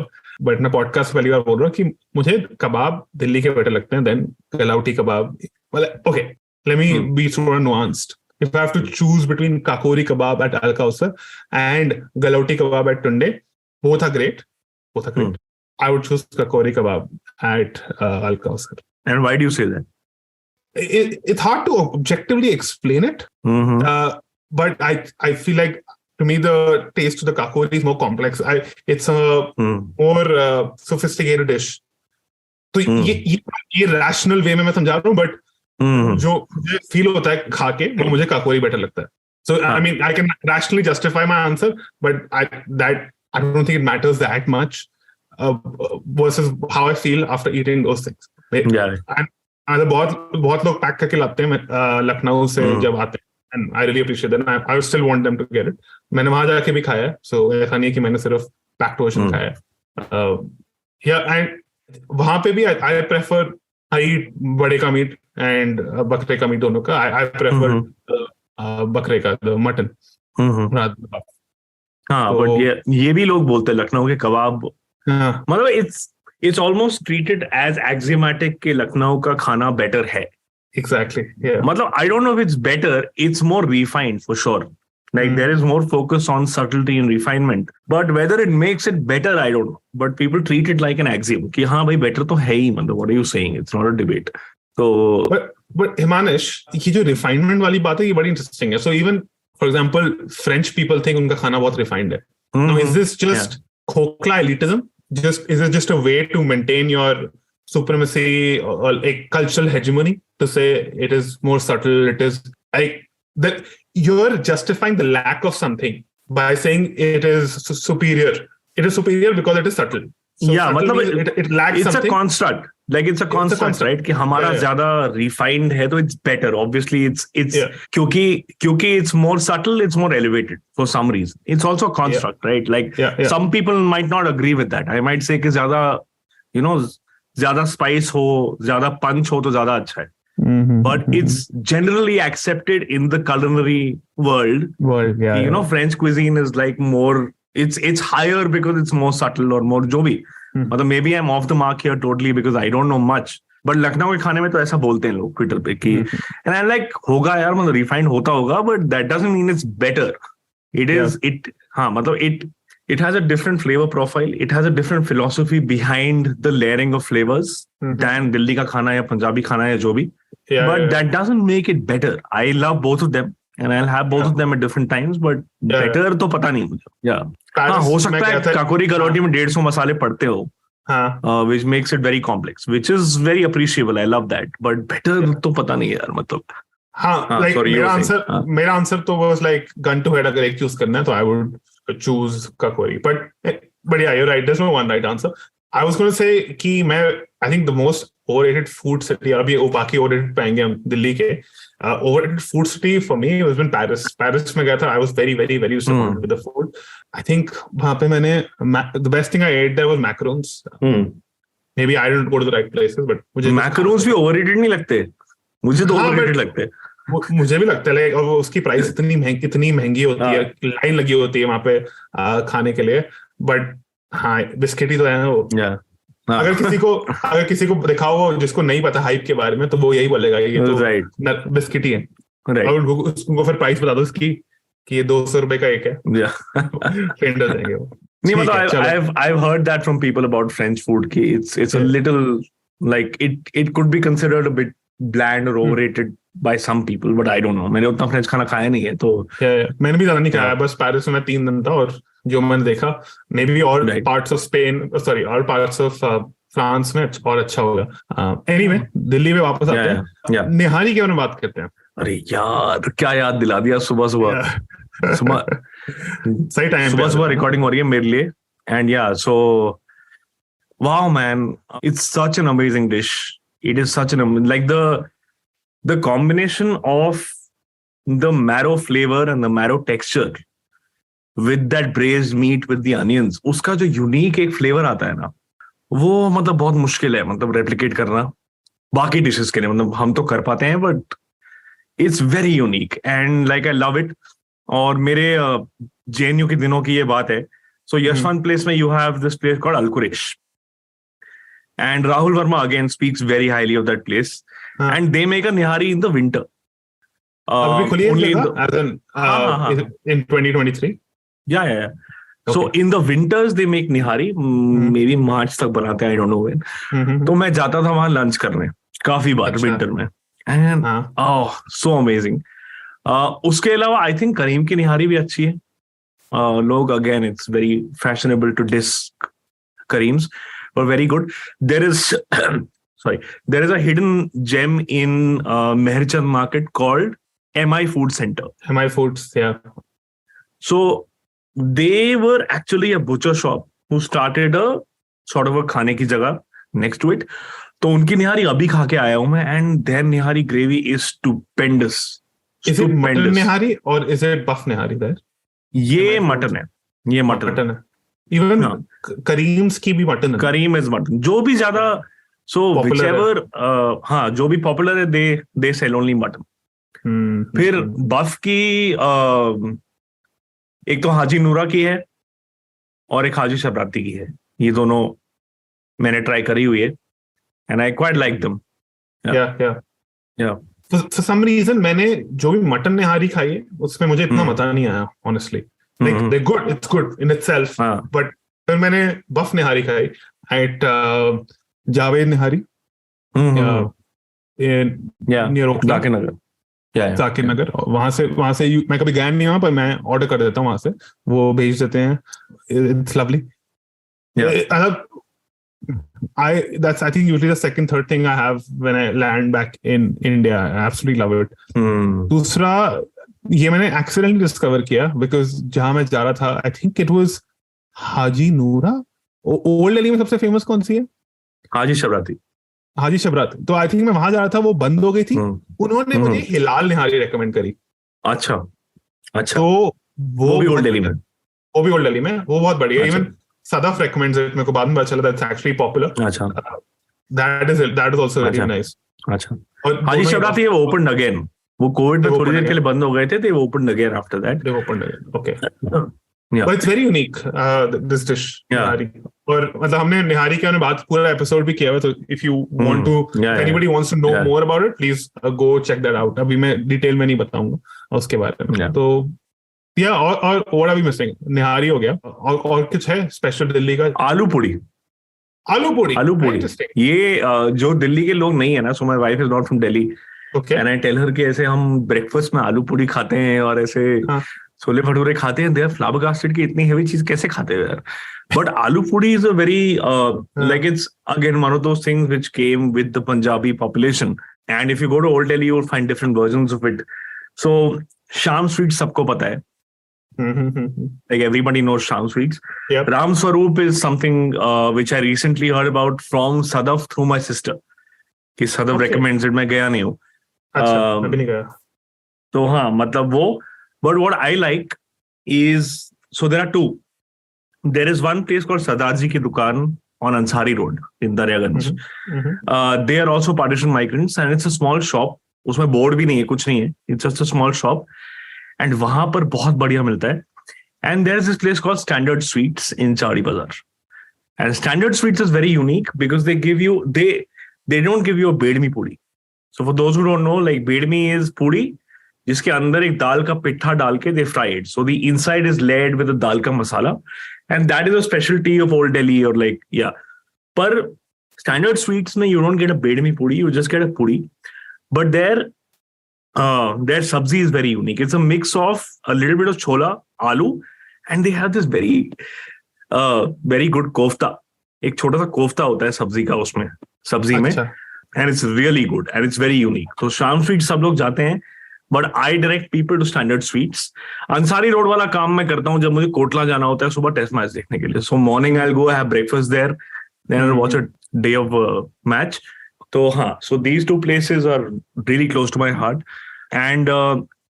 but मैं podcast पहली बार बोल रहा हूँ कि मुझे कबाब दिल्ली के better लगते हैं than गलाउटी kebab. Well, okay, let me be sort of nuanced. If I have to choose between kakori kebab at Al Kausar and galauti kebab at Tunde, both are great. I would choose kakori kebab at Al Kausar. And why do you say that? It's hard to objectively explain it. But I feel like, to me, the taste of the kakori is more complex. It's a more sophisticated dish. तो ये rational way में मैं समझा रहा हूँ, but जो मुझे feel होता है खा के, वो मुझे kakori better लगता है. So I mean, I can rationally justify my answer, but I don't think it matters that much versus how I feel after eating those things. And बहुत लोग पैक करके लाते हैं लखनऊ से जब आते हैं. And I really appreciate that. And I still want them to get it. मैंने वहां जाके भी खाया है, so ऐसा नहीं कि मैंने सिर्फ packed version खाया है. And वहां पे भी I prefer, I eat बड़े का मीट and बकरे का मीट दोनों का. I prefer बकरे का, the mutton. हाँ, but ये भी लोग बोलते हैं लखनऊ के कबाब, मतलब it's almost treated as axiomatic कि लखनऊ का खाना better है. Exactly. Yeah. मतलब I don't know if it's better. It's more refined for sure. Like there is more focus on subtlety and refinement. But whether it makes it better, I don't know. But people treat it like an axiom. कि हाँ भाई better तो है ही. मतलब what are you saying? It's not a debate. So. But Himanish, ये जो refinement वाली बात है ये बड़ी interesting है. So even for example, French people think उनका खाना बहुत refined है. Now is this just खोखला elitism? Is it just a way to maintain your supremacy or a cultural hegemony, to say it is more subtle? It is like that you're justifying the lack of something by saying it is superior. It is superior because it is subtle. So yeah, it lacks it's something. A construct. like it's a construct, construct. right? कि हमारा Yeah. ज्यादा refined है तो it's better. Obviously, it's Yeah. क्योंकि it's more subtle, it's more elevated for some reason. It's also a construct, right? Like Yeah. some people might not agree with that. I might say कि ज्यादा, ज्यादा spice हो, ज्यादा punch हो तो ज्यादा अच्छा है. But it's generally accepted in the culinary world. French cuisine is like more. It's higher because it's more subtle or more जो भी. मतलब maybe I'm off the mark here totally because I don't know much. But Lucknow के खाने में तो ऐसा बोलते हैं लोग ट्विटर पे कि and I'm like होगा यार, मतलब refined होता होगा, but that doesn't mean it's better. It is हाँ, मतलब it has a different flavor profile. It has a different philosophy behind the layering of flavors than Delhi का खाना या पंजाबी खाना या जो भी. But that doesn't make it better. I love both of them. And I'll have both of them at different times, but better तो पता नहीं मुझे. Yeah. हाँ, हो सकता है काकोरी करोटी में 150 मसाले पड़ते हो, which makes it very complex, which is very appreciable. I love that. But better तो पता नहीं यार, मतलब. हाँ, like मेरा आंसर तो was like gun to head, अगर एक चूज करना है तो I would choose Kakori. But yeah, you're right. There's no one right answer. I was going to say कि I think the most overrated food city, अभी वो बाकी overrated पाएंगे हम दिल्ली के, overrated food city for me was been Paris. Paris में गया था. I was very, very, very disappointed with the food. I think वहाँ पे मैंने the best thing I ate there was macarons. Maybe I didn't go to the right places, but मुझे macarons भी overrated नहीं लगते. मुझे तो overrated लगते हैं. मुझे भी लगता है, और उसकी प्राइस इतनी महंगी होती है, लाइन लगी होती है वहाँ पे खाने के लिए. बट हाँ, बिस्किट ही तो है ना वो. अगर किसी को दिखाओ जिसको नहीं पता हाइप के बारे में, तो वो यही बोलेगा ये तो बिस्किट ही है. और उनको फिर प्राइस बता दो इसकी कि ये 200 रुपए का एक है. पेंडर देंगे वो. नहीं, मतलब I've heard that from people about French food कि it's a little like it could be considered a bit bland or overrated by some people, but I don't know. मैंने उतना फ्रेंच खाना खाया नहीं है तो. मैंने भी ज्यादा नहीं खाया, बस पेरिस में 3 दिन था, और जो मैंने देखा मे बी और पार्ट्स ऑफ स्पेन, सॉरी, और पार्ट्स ऑफ फ्रांस में और अच्छा होगा. एनीवे, दिल्ली में वापस आते हैं. निहारी के बारे में बात करते हैं. अरे यार, क्या याद दिला दिया सुबह सही टाइम, सुबह रिकॉर्डिंग हो रही है मेरे लिए. एंड या, सो wow man, it's such an amazing dish. It is such an like the combination of the marrow flavor and the marrow texture with that braised meat with the onions, उसका जो unique एक flavour आता है ना, वो मतलब बहुत मुश्किल है मतलब रेप्लिकेट करना बाकी डिशेस के लिए. मतलब हम तो कर पाते हैं, but it's very unique and like I love it. और मेरे JNU के दिनों की ये बात है. सो यशवंत प्लेस में you have this place called Al Quresh, and Rahul Verma again speaks very highly of that place. And they make a nihari in the winter. Only in 2023. Yeah. Okay. So in the winters they make nihari. Maybe March तक बनाते हैं, I don't know when. तो मैं जाता था वहां lunch करने काफी बार winter में. And so amazing. उसके अलावा I think करीम की निहारी भी अच्छी है. लोग again it's very fashionable to diss Kareem's, but very good. There is a hidden gem in Meherchand market called MI Food Center. MI Foods, yeah. So they were actually a butcher shop who started a sort of a खाने की जगह next to it. तो उनकी निहारी अभी खा के आया हूं मैं, and their nihari gravy is stupendous. Is it mutton nihari or is it buff nihari there? ये मटन है. ये मटन है. Even Kareem's की भी मटन है. Kareem is mutton. जो भी ज्यादा, so whichever, हाँ, जो भी popular है, they sell only mutton. फिर बफ की एक तो हाजी नूरा की है और एक हाजी शबराती की है. ये दोनों मैंने ट्राई करी हुई है and I quite like them. Yeah. For some reason मैंने जो भी मटन निहारी खाई है उसमें मुझे इतना मजा नहीं आया, honestly. Like they're good, it's good in itself. But फिर मैंने बफ निहारी खाई at Javed nihari near Zakir नगर. वहां से मैं कभी गया नहीं हूं, पर मैं ऑर्डर कर देता हूँ वहां से, वो भेज देते हैं. It's lovely. That's I think usually the second, third thing I have when I land back in India. I absolutely love it. दूसरा, ये मैंने accidentally discover किया because जहां मैं जा रहा था, I think it was हाजी नूरा. ओल्ड दिल्ली में सबसे फेमस कौन सी है? हाजी शबराती. हाजी शबरात, तो आई थिंक मैं वहां जा रहा था, वो बंद हो गई थी, उन्होंने मुझे हिलाल निहारी रेकमेंड करी। अच्छा अच्छा, तो वो भी ओल्ड दिल्ली में? वो भी ओल्ड दिल्ली में, वो बहुत बढ़िया। अच्छा। इवन सदफ रेकमेंड्स इट, मेरे को बाद में पता चला दैट्स एक्चुअली पॉपुलर। अच्छा दैट इज आल्सो वेरी अच्छा नाइस। अच्छा। और हाजी शबरात ये ओपन अगेन, वो कोविड में They थोड़ी opened देर के लिए बंद हो गए थे, तो open again after that. they opened again. Okay. Yeah. But it's very unique, this dish, Yeah. निहारी। और मतलब हमने निहारी के बात पूरा एपिसोड भी किया हुआ, तो if you want to, if anybody wants to know more about it, please go check that out. अभी मैं डिटेल में नहीं बताऊंगा उसके बारे में। तो या और what are we missing? निहारी हो गया, और कुछ है स्पेशल दिल्ली का? आलू पूड़ी। आलू पूड़ी, आलू पूड़ी ये जो दिल्ली के लोग नहीं है ना, so my wife is not from Delhi, and I tell her कि ऐसे हम ब्रेकफास्ट में आलू पूड़ी खाते हैं और ऐसे छोले भटूरे खाते हैं, दे आर फ्लैबरगास्टेड कि इतनी हेवी चीज कैसे खाते हैं यार। But aloo puri is a very like it's again one of those things which came with the Punjabi population, and if you go to Old Delhi you'll find different versions of it. So Sham Sweets सबको पता है, like everybody knows Sham Sweets. Yep. Ram Swaroop is something which I recently heard about from Sadaf through my sister. कि Sadaf recommends it, मैं गया नहीं हूँ। अच्छा, मैं भी नहीं गया। तो हाँ, मतलब वो, but what I like is, so there are two. There is one place called Sardarji की दुकान on Ansari Road in Daryaganj. They are also partition migrants and it's a small shop. उसमें बोर्ड भी नहीं है, कुछ नहीं है, it's just a small shop. And वहां पर बहुत बढ़िया मिलता है. And there is this place called Standard Sweets in Chowri Bazaar. And Standard Sweets is very unique because they give you, they don't give you a bedmi puri. So for those who don't know, like bedmi is puri जिसके अंदर एक दाल का पिट्ठा डाल के they fry it. So the inside is layered with the दाल का मसाला, and that is a specialty of Old Delhi, or like, yeah. पर Standard Sweets में you don't get a bedmi puri, you just get a puri. But their sabzi is very unique. It's a mix of a little bit of chola, aloo, and they have this very good kofta. एक छोटा सा कोफ्ता होता है सब्जी का उसमें, सब्जी में, and it's really good and it's very unique. So Sham Sweets सब लोग जाते हैं, but I direct people to Standard Sweets. Ansari road वाला काम मैं करता हूँ जब मुझे कोटला जाना होता है सुबह टेस्ट मैच देखने के लिए. So morning I'll go have breakfast there, then I'll watch a day of match. तो हाँ, so these two places are really close to my heart. And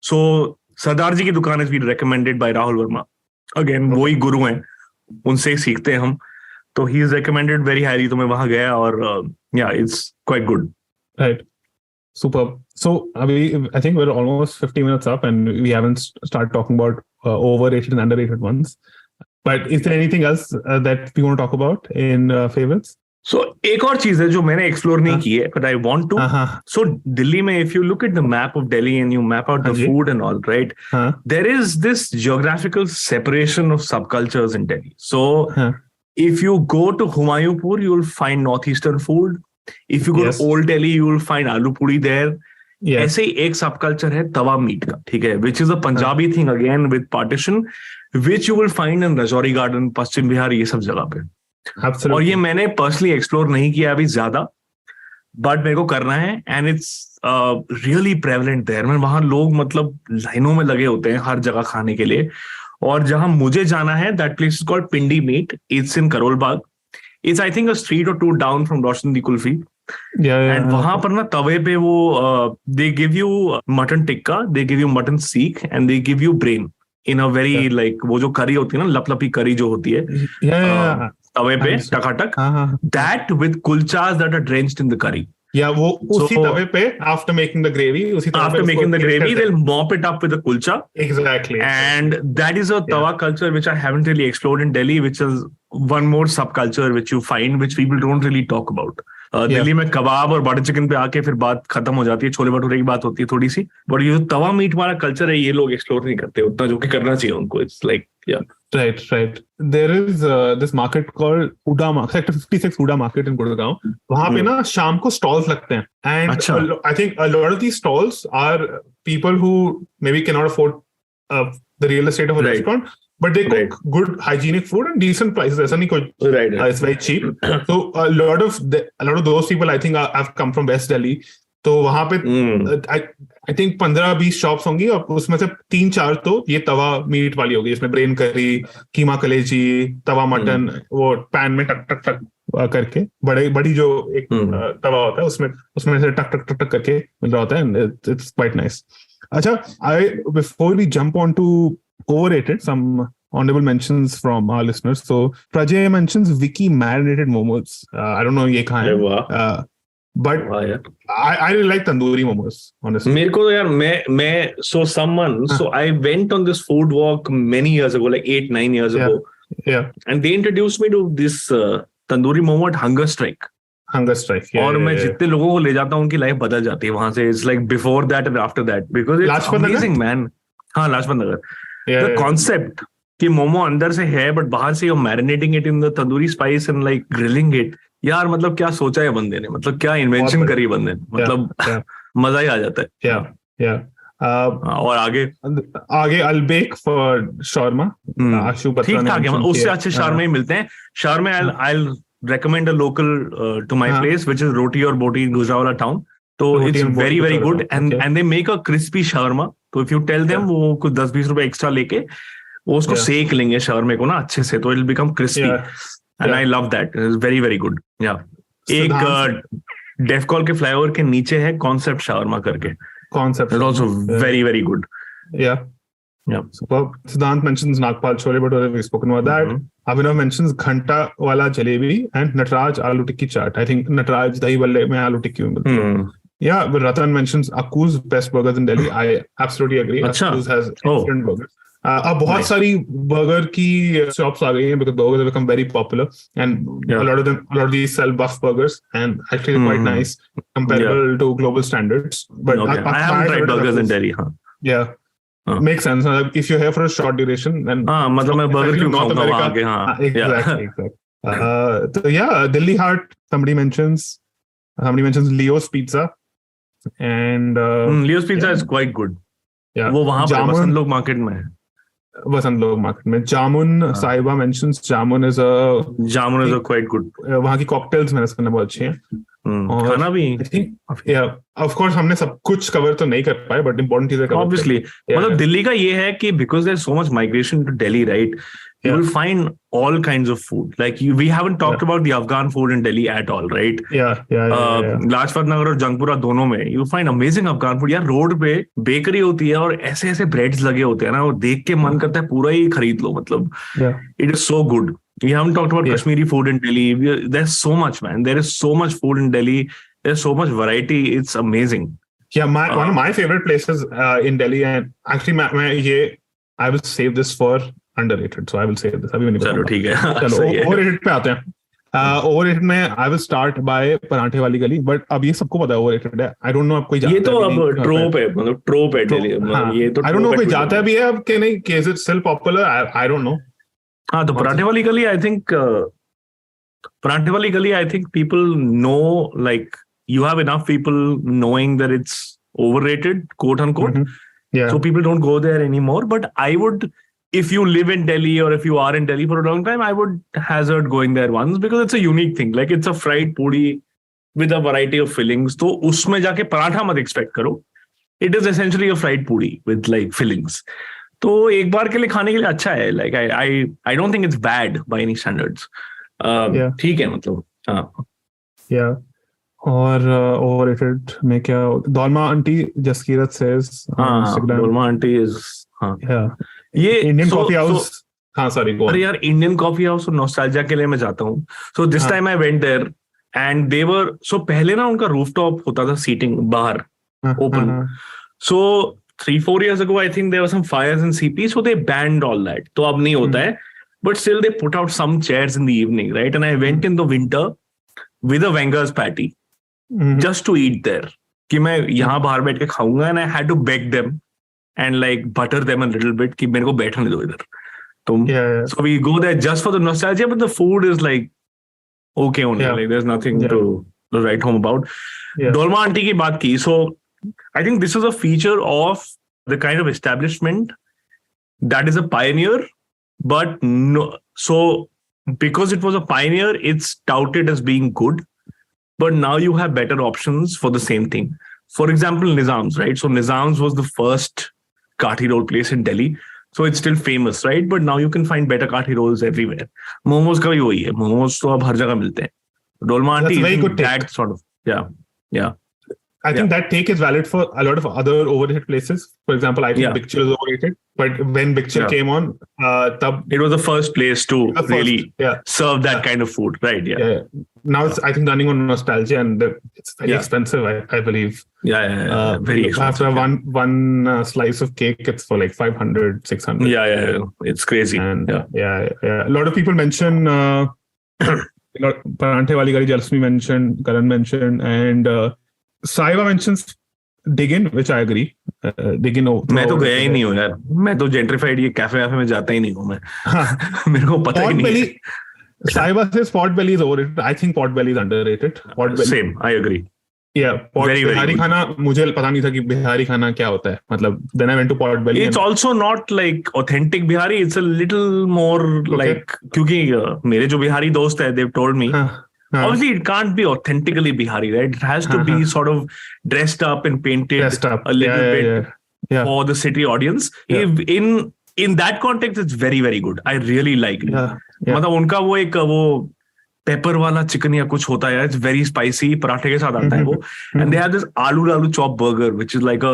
so सरदार जी की दुकान is been recommended by Rahul Verma. Again, वही गुरु हैं, उनसे सीखते हैं हम. तो he is recommended very highly. तो मैं वहां गया और yeah, it's quite good. Right. Superb. So, I think we're almost 50 minutes up and we haven't started talking about overrated and underrated ones. But is there anything else that we want to talk about in favorites? So, एक और चीज है जो मैंने explore नहीं की है, but I want to. So, Delhi में, if you look at the map of Delhi and you map out the food and all, right? There is this geographical separation of subcultures in Delhi. So, if you go to Humayunpur, you will find northeastern food. If you go to Old Delhi, you will find aloo puri there. ऐसे ही एक सब culture है तवा meet का, ठीक है, which is a Punjabi thing again with partition, which you will find in Rajouri Garden, पश्चिम बिहार, ये सब जगह पे. Absolutely. और ये मैंने पर्सनली एक्सप्लोर नहीं किया अभी ज्यादा, बट मेरे को करना है, and it's really prevalent there. मैं वहां लोग मतलब लाइनों में लगे होते हैं हर जगह खाने के लिए. और जहां मुझे जाना है, that place is called Pindi meat. It's in Karol Bagh. It's I think a street or two down from Roshan Di Kulfi. And वहां पर ना तवे पे वो they give you mutton tikka, they give you mutton seek, and they give you brain in a very like वो जो करी होती है ना, लपलपी करी जो होती है तवे पे टकाटक, that with kulchas that are drenched in the curry. Yeah, वो उसी तवे पे after making the gravy, after making the gravy, they'll mop it up with a kulcha. Exactly. And that is a tawa culture which I haven't really explored in Delhi, which is one more subculture which you find, which people don't really talk about. Delhi में कबाब और butter chicken पे आके फिर बात खत्म हो जाती है, छोले भटूरे की बात होती है थोड़ी सी, बट ये जो तवा मीट वाला कल्चर है ये लोग एक्सप्लोर नहीं करते उतना, जो कि करना चाहिए उनको. It's like Right. There is this market called Huda Market, Sector 56 Huda Market in Gurgaon. वहाँ पे ना शाम को stalls लगते हैं, and I think a lot of these stalls are people who maybe cannot afford the real estate of a restaurant, but they cook good hygienic food and decent prices. ऐसा नहीं कोई, it's very cheap. So a lot of those people I think have come from West Delhi. तो वहां पे I think 15-20 shops होंगी, और उसमें से 3-4 तो ये तवा मीट वाली होगी, इसमें ब्रेन करी, कीमा कलेजी, तवा मटन, वो पैन में टक टक टक करके बड़ी जो एक तवा होता है उसमें से टक टक टक टक करके मिल रहा होता है, इट्स क्वाइट नाइस. अच्छा, before we jump on to overrated, some honorable mentions from our listeners. So Prajay mentions Vicky marinated momos. I don't know ये कहाँ है. But I really like tandoori momos, honestly. मेरे को यार मैं so I went on this food walk many years ago, like 8-9 years ago. Yeah. And they introduced me to this tandoori momo at Hunger Strike. और मैं जितने लोगों को ले जाता हूँ उनकी लाइफ बदल जाती है वहां से. It's like before that and after that because it's amazing, man. हाँ, लाजपत नगर. The concept कि मोमो अंदर से है बट बाहर से you're marinating it in the tandoori spice and like grilling it. यार मतलब क्या सोचा है बंदे ने, मतलब क्या इन्वेंशन करी बंदे ने, मतलब मजा ही आ जाता है. और आगे अल्बेक फॉर शॉर्मा. आशु बत्रा ठीक ठाक है, उससे अच्छे शार्मा ही मिलते हैं. Sharma I'll recommend a local to my place which is Roti or Boti in Gujranwala town. So it's very very good and they make a crispy shawarma. So if you tell them वो कुछ 10-20 रुपए extra लेके वो उसको सेक लेंगे शार्मे को ना अच्छे से, तो it'll become crispy. And I love that. It's very very good. Yeah. एक डेफकॉल के फ्लाईओवर के नीचे है कॉन्सेप्ट शावर्मा करके. Concept is also very very good. Yeah. Superb. Siddhant mentions Nagpal Chole Bhature. We've spoken about that. Abhinav mentions Ghanta Wala Jalebi and Nataraj Aloo Tikki Chaat. I think Nataraj Dahi Balle mein Aloo Tikki mein milti hai. Yeah, but Ratan mentions Aku's best burgers in Delhi. I absolutely agree. Aku's has excellent burgers. अब बहुत सारी burger की shops आ गई हैं because burgers have become very popular and a lot of these sell buff burgers and actually quite nice comparable to global standards. But I haven't tried burgers in Delhi. Yeah. Makes sense. If you're here for a short duration, then मतलब मैं burger क्यों खाऊंगा वहाँ के. Exactly. So yeah, Delhi Heart. Somebody mentions Leo's Pizza and Leo's Pizza is quite good. Yeah, वो वहाँ पर वसंत लोग मार्केट में है. वसंत लोग मार्केट में. जामुन साहिबा mentions Jamun is a quite good. वहाँ की कॉकटेल्स मैंने सुना बहुत अच्छी हैं. खाना भी of course हमने सब कुछ कवर तो नहीं कर पाए but important चीजें कवर. Obviously, मतलब दिल्ली का ये है कि because there's so much migration to Delhi, right? You will find all kinds of food. Like we haven't talked about the Afghan food in Delhi at all, right? Yeah. Lajpat Nagar और जंगपुरा दोनों में you find amazing Afghan food. यार road पे bakery होती है और ऐसे ऐसे ब्रेड्स लगे होते हैं ना, वो देख के मन करता है पूरा ही खरीद लो. मतलब it is so good. We haven't talked about Kashmiri food in Delhi. There's so much, man. There is so much food in Delhi. There's so much variety. It's amazing. Yeah, one of my favorite places in Delhi, and actually, I will save this for underrated. So I will save this. अभी नहीं चलो ठीक है. चलो overrated पे आते हैं. Overrated में I will start by पराठे वाली गली. But अब ये सबको पता है overrated है. I don't know अब कोई जाता है. ये तो अब trope है, मतलब trope है Delhi. ये तो I don't know कोई जाता भी है अब कि नहीं. Is it still popular? I don't know. हाँ, तो पराठे वाली गली I think people know, like you have enough people knowing that it's overrated, quote unquote. So people don't go there anymore. But I would, if you live in Delhi or if you are in Delhi for a long time, I would hazard going there once because it's a unique thing. Like it's a fried puri with a variety of fillings. तो उसमें जाके पराठा मत expect करो. It is essentially a fried puri with like fillings. तो एक बार के लिए खाने के लिए अच्छा है. Like I don't think it's bad by any standards. ठीक है मतलब. Yeah. और overrated में क्या? Dolma Aunty Jaskirat says. Dolma Aunty is. Yeah. ये Indian coffee house. Sorry. Go on. अरे यार Indian coffee house और nostalgia के लिए मैं जाता हूँ. So this time I went there and they were पहले ना उनका rooftop होता था seating बाहर open. So 3-4 years ago, I think there were some fires in CP, so they banned all that. तो अब नहीं होता है, but still they put out some chairs in the evening, right? And I went in the winter with a Wenger's patty just to eat there. कि मैं यहाँ बाहर बैठ के खाऊंगा, and I had to beg them and like butter them a little bit कि मेरे को बैठने दो इधर. So we go there just for the nostalgia, but the food is like okay only. Like there's nothing to write home about. Dolma Aunty की बात की, so I think this is a feature of the kind of establishment that is a pioneer, but no. So because it was a pioneer, it's touted as being good, but now you have better options for the same thing. For example, Nizam's, right? So Nizam's was the first kathi roll place in Delhi. So it's still famous, right? But now you can find better kathi rolls everywhere. Momos का भी वही है. Momos तो अब हर जगह मिलते हैं. Dolma That's Aunty a very isn't good take. that sort of, yeah. I think that take is valid for a lot of other overrated places. For example, I think Yeah. Big Chill is overrated. But when Big Chill Yeah. came on, tab It was the first place to the first- really yeah. serve that kind of food, right? Yeah. Yeah. Now it's, I think, running on nostalgia, and it's very Yeah. expensive, I believe. Yeah. Very expensive. After one slice of cake, it's for like 500, 600. Yeah. It's crazy. And Yeah. A lot of people mention, Paranthe Wali Gari Jalsmi mentioned, Karan mentioned, and Saiva mentions Dig In, which I agree. Dig In. मैं तो गया ही नहीं हूँ यार. मैं तो gentrified ये cafe में जाता ही नहीं हूँ मैं. मेरे को पता ही नहीं है. Saiva says Pot Belly is overrated. I think Pot Belly is underrated. Pot Belly. Same, I agree. Yeah, Very Bihari good. खाना मुझे पता नहीं था कि बिहारी खाना क्या होता है. मतलब then I went to Pot Belly. It's also not like authentic Bihari. It's a little more like क्योंकि मेरे जो बिहारी दोस्त है, they've told me. Obviously, it can't be authentically Bihari, right? It has to be sort of dressed up and painted a little bit for the city audience. If in that context, it's very, very good. I really like it. मतलब उनका वो एक वो paper वाला chicken या कुछ होता है, it's very spicy, पराठे के साथ आता है वो. And they have this aloo chop burger, which is like a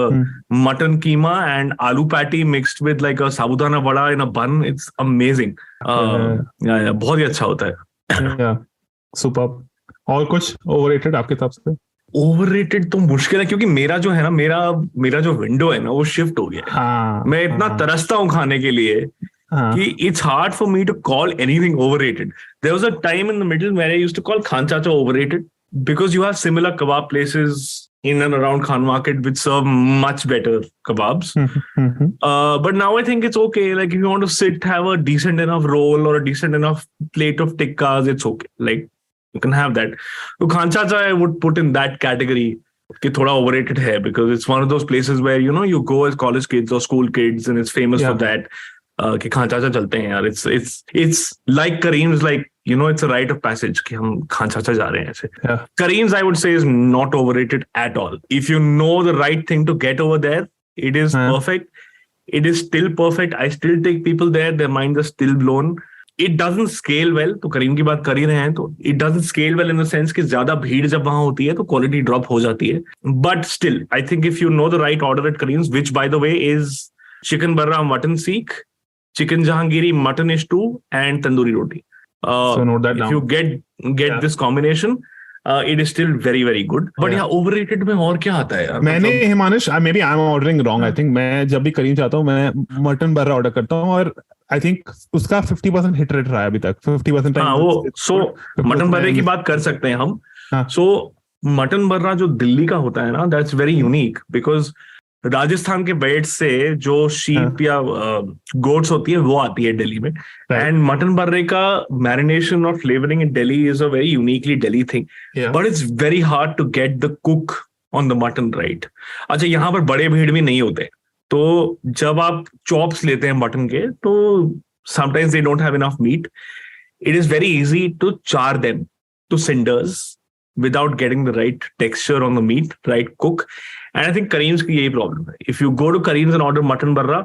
mutton keema and aloo patty mixed with like a sabudana vada in a bun. It's amazing. Yeah, बहुत ही अच्छा होता है. Yeah. सुपर. और कुछ ओवररेटेड आपके हिसाब से? Overrated तो मुश्किल है क्योंकि मेरा जो है ना मेरा जो विंडो है ना वो शिफ्ट हो गया है. मैं इतना तरसता हूँ खाने के लिए कि it's hard for me to call anything overrated. There was a time in the middle where I used to call Khan Chacha overrated because you have similar kebab places in and around Khan Market which serve much better kebabs. But now I think it's okay. Like if you want to sit, have a decent enough roll or a decent enough plate of tikkas, it's okay. Like you can have that. So Khan Chacha I would put in that category कि थोड़ा overrated है because it's one of those places where you go as college kids or school kids and it's famous for that. कि खान चाचा चलते हैं यार. It's like Kareem's, like it's a rite of passage कि हम खान चाचा जा रहे हैं ऐसे. Kareem's I would say is not overrated at all. If you know the right thing to get over there, it is perfect. It is still perfect. I still take people there. Their minds are still blown. It doesn't scale well. तो करीम की बात कर ही रहे हैं तो it doesn't scale well in the sense कि ज्यादा भीड़ जब वहां होती है तो quality drop हो जाती है. But still, I think if you know the right order at Kareem's, which by the way is chicken barra mutton seekh, chicken jahangiri mutton stew and tandoori roti. So note that down. If you get this combination, it is still very, very good. But yeah, overrated में और क्या आता है यार? मैंने Himansh, maybe I'm ordering wrong. I think मैं जब भी करीम जाता हूँ मैं मटन बर्रा ऑर्डर करता हूँ और I think उसका 50% हिट रेट रहा है अभी तक. 50% टाइम. हाँ वो so मटन बर्रे की बात कर सकते हैं हम. So मटन बर्रा जो दिल्ली का होता है ना, that's very unique because Rajasthan के बेट से जो शीप या गोट्स होती है वो आती है दिल्ली में. एंड मटन बर्रे का मैरिनेशन और flavouring in Delhi is a very uniquely Delhi thing. But it's very hard to get the cook on the mutton, right? अच्छा, यहाँ पर बड़े भीड़ भी नहीं होते तो जब आप चॉप्स लेते हैं मटन के तो sometimes they don't have enough meat. It is very easy to char them to cinders without getting the right texture on the meat, right cook. And I think Kareem's की यही problem है. If you go to Kareem's and order mutton barra,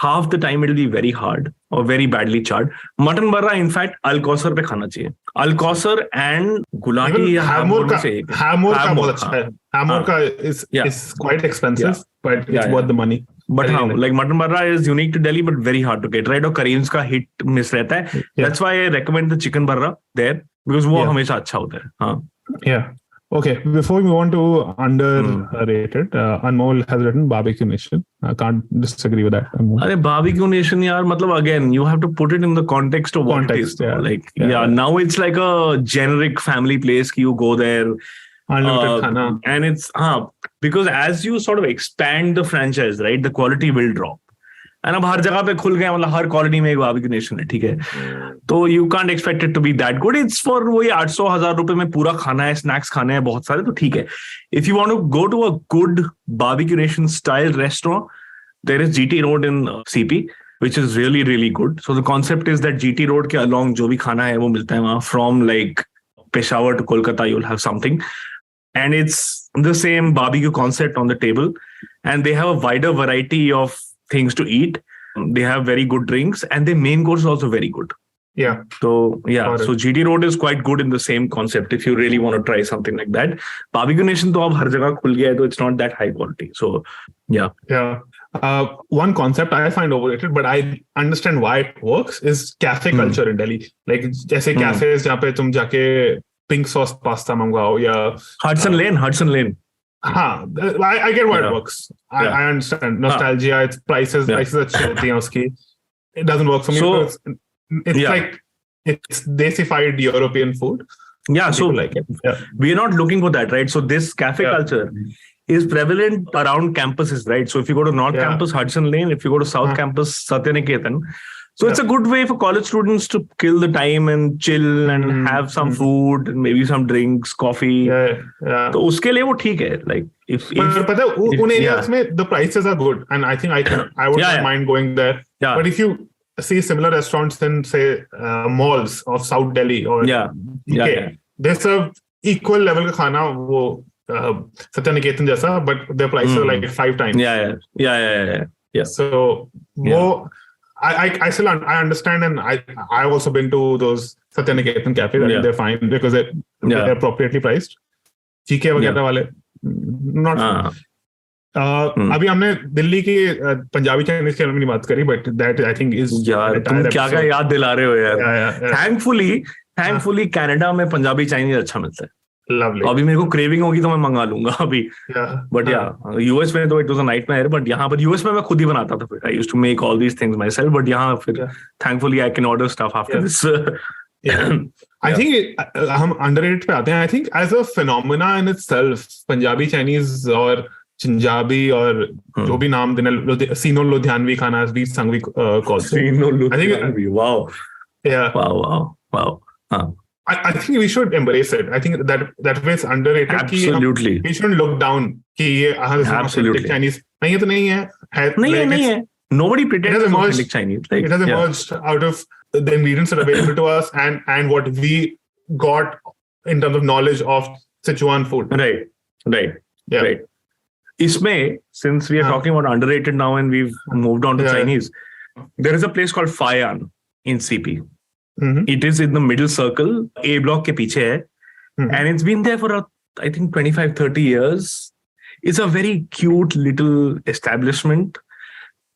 half the time it'll be very hard or very badly charred. Mutton barra, in fact, Al Kausar पे खाना चाहिए. Al Kausar and Gulati या Hamur का बहुत अच्छा है. Hamur का is quite expensive, but it's worth the money. But how? Like mutton barra is unique to Delhi, but very hard to get, right? और Kareem's का hit miss रहता है. That's why I recommend the chicken barra there because वो हमेशा अच्छा होता है. हाँ. Yeah. Okay. Before we move on to underrated, Anmol has written Barbecue Nation. I can't disagree with that. अरे Barbecue Nation यार, मतलब again you have to put it in the context of what it is. Like now it's like a generic family place. You go there, unlimited khana, and it's because as you sort of expand the franchise, right, the quality will drop. And अब हर जगह पे खुल गया, मतलब हर colony में एक Barbeque Nation है, ठीक है? तो you can't expect it to be that good. It's for वही 800,000 रुपए में पूरा खाना है, स्नैक्स खाने हैं बहुत सारे, तो ठीक है. If you want to go to a good Barbeque Nation style restaurant, there is GT Road in CP which is really, really good. So the concept is that GT Road के along जो भी खाना है वो मिलता है वहाँ. From like Peshawar to Kolkata, you'll have something. And it's the same barbecue concept on the table. And they have a wider variety of things to eat. They have very good drinks and their main course is also very good. Yeah. So yeah, Got it. so GT Road is quite good in the same concept if you really want to try something like that. Barbecue Nation तो अब हर जगह खुल गया है, तो it's not that high quality. So yeah. Yeah. One concept I find overrated, but I understand why it works, is cafe culture in Delhi. Like जैसे cafes जहाँ पे तुम जाके pink sauce pasta मंगवाओ या Hudson Lane. हाँ, I get why it works. I understand nostalgia. It's prices अच्छी होती हैं उसकी. It doesn't work for me because it's like it's desified European food. Yeah, so like it. Yeah. We are not looking for that, right? So this cafe culture is prevalent around campuses, right? So if you go to North Campus, Hudson Lane, if you go to South Campus, Satyaniketan. So it's a good way for college students to kill the time and chill and have some food and maybe some drinks, coffee. तो उसके लिए वो ठीक है. Like if पता है उन areas में the prices are good, and I think I wouldn't mind going there. Yeah. But if you see similar restaurants in say malls of South Delhi or they serve equal level का खाना वो Satyaniketan जैसा, but their prices are like 5 times. Yeah. So वो I still I understand, and I also been to those Satyaniketan cafes. I think they're fine because they're appropriately priced. GK वगैरह वाले not. अभी हमने दिल्ली की Punjabi Chinese के नहीं बात करी, but that I think is यार तुम क्या याद दिला रहे हो यार. Thankfully कनाडा में पंजाबी चाइनीज अच्छा मिलता है. Lovely. अभी मेरे को क्रेविंग होगी तो मैं मंगा लूंगा अभी. बट यूएस में तो it was a nightmare, but यहाँ पर यूएस में मैं खुद ही बनाता था. फिर I used to make all these things myself, but यहाँ फिर thankfully I can order stuff after this. I think हम अंडररेटेड पे आते हैं. I think as a phenomena in itself, Punjabi Chinese और पंजाबी और जो भी नाम देना, सीनो लुधियानवी खाना, as we Sanghvi calls it. Sino Ludhianvi. Wow. Yeah. Wow. I think we should embrace it. I think that way it's underrated. Absolutely. We shouldn't look down कि ये authentic Chinese. नहीं ये तो नहीं है. Nobody pretends it's authentic Chinese. It has emerged out of the ingredients that are available to us and what we got in terms of knowledge of Sichuan food. Right. Isme, since we are talking about underrated now and we've moved on to Chinese, there is a place called Faiyan in CP. It is in the middle circle, A block के पीछे है, and it's been there for I think 25-30 years. It's a very cute little establishment,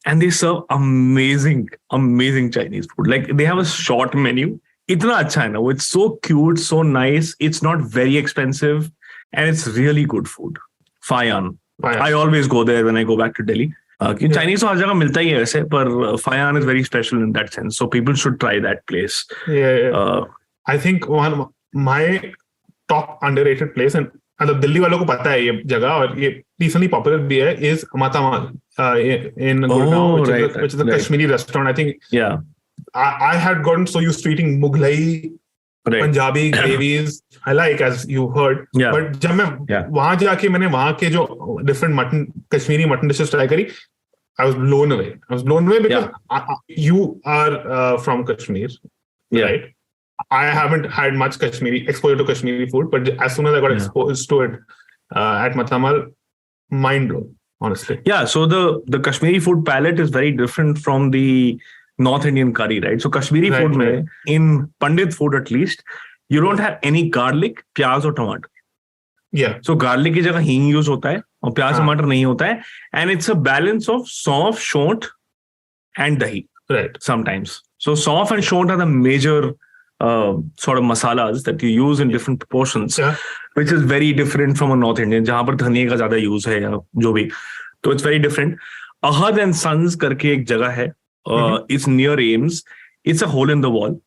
and they serve amazing Chinese food. Like they have a short menu. इतना अच्छा है ना, it's so cute, so nice. It's not very expensive, and it's really good food. Faiyan. I always go there when I go back to Delhi. Chinese तो हर जगह मिलता ही है वैसे, पर Faiyan is very special in that sense. So people should try that place. I think my top underrated place, and मतलब दिल्ली वालों को पता है ये जगह और ये decently popular भी है, is Matamal in Gurgaon, which is a Kashmiri restaurant. I think I had gotten so used to eating Mughlai, Punjabi gravies. I like, as you heard. But जब मैं वहाँ जाके मैंने वहाँ के जो different Kashmiri mutton dishes try करी, I was blown away. Because you are from Kashmir, right? I haven't had much exposure to Kashmiri food, but as soon as I got exposed to it at Matamal, mind blown, honestly. Yeah, so the Kashmiri food palette is very different from the North Indian curry, right? So Kashmiri food में, in Pandit food at least, you don't have any garlic, प्याज और टमाटर. So garlic की जगह हींग use होता है और प्याज टमाटर नहीं होता है, and it's a balance of सौंफ, शोंठ and dahi. Sometimes. So सौंफ and शोंठ are the major sort of masalas that you use in different proportions, which is very different from a North Indian, जहाँ पर धनिया का ज्यादा यूज है या जो भी. तो it's very different. Ahad and Sons करके एक जगह है. It's near Ames. It's a hole in the wall.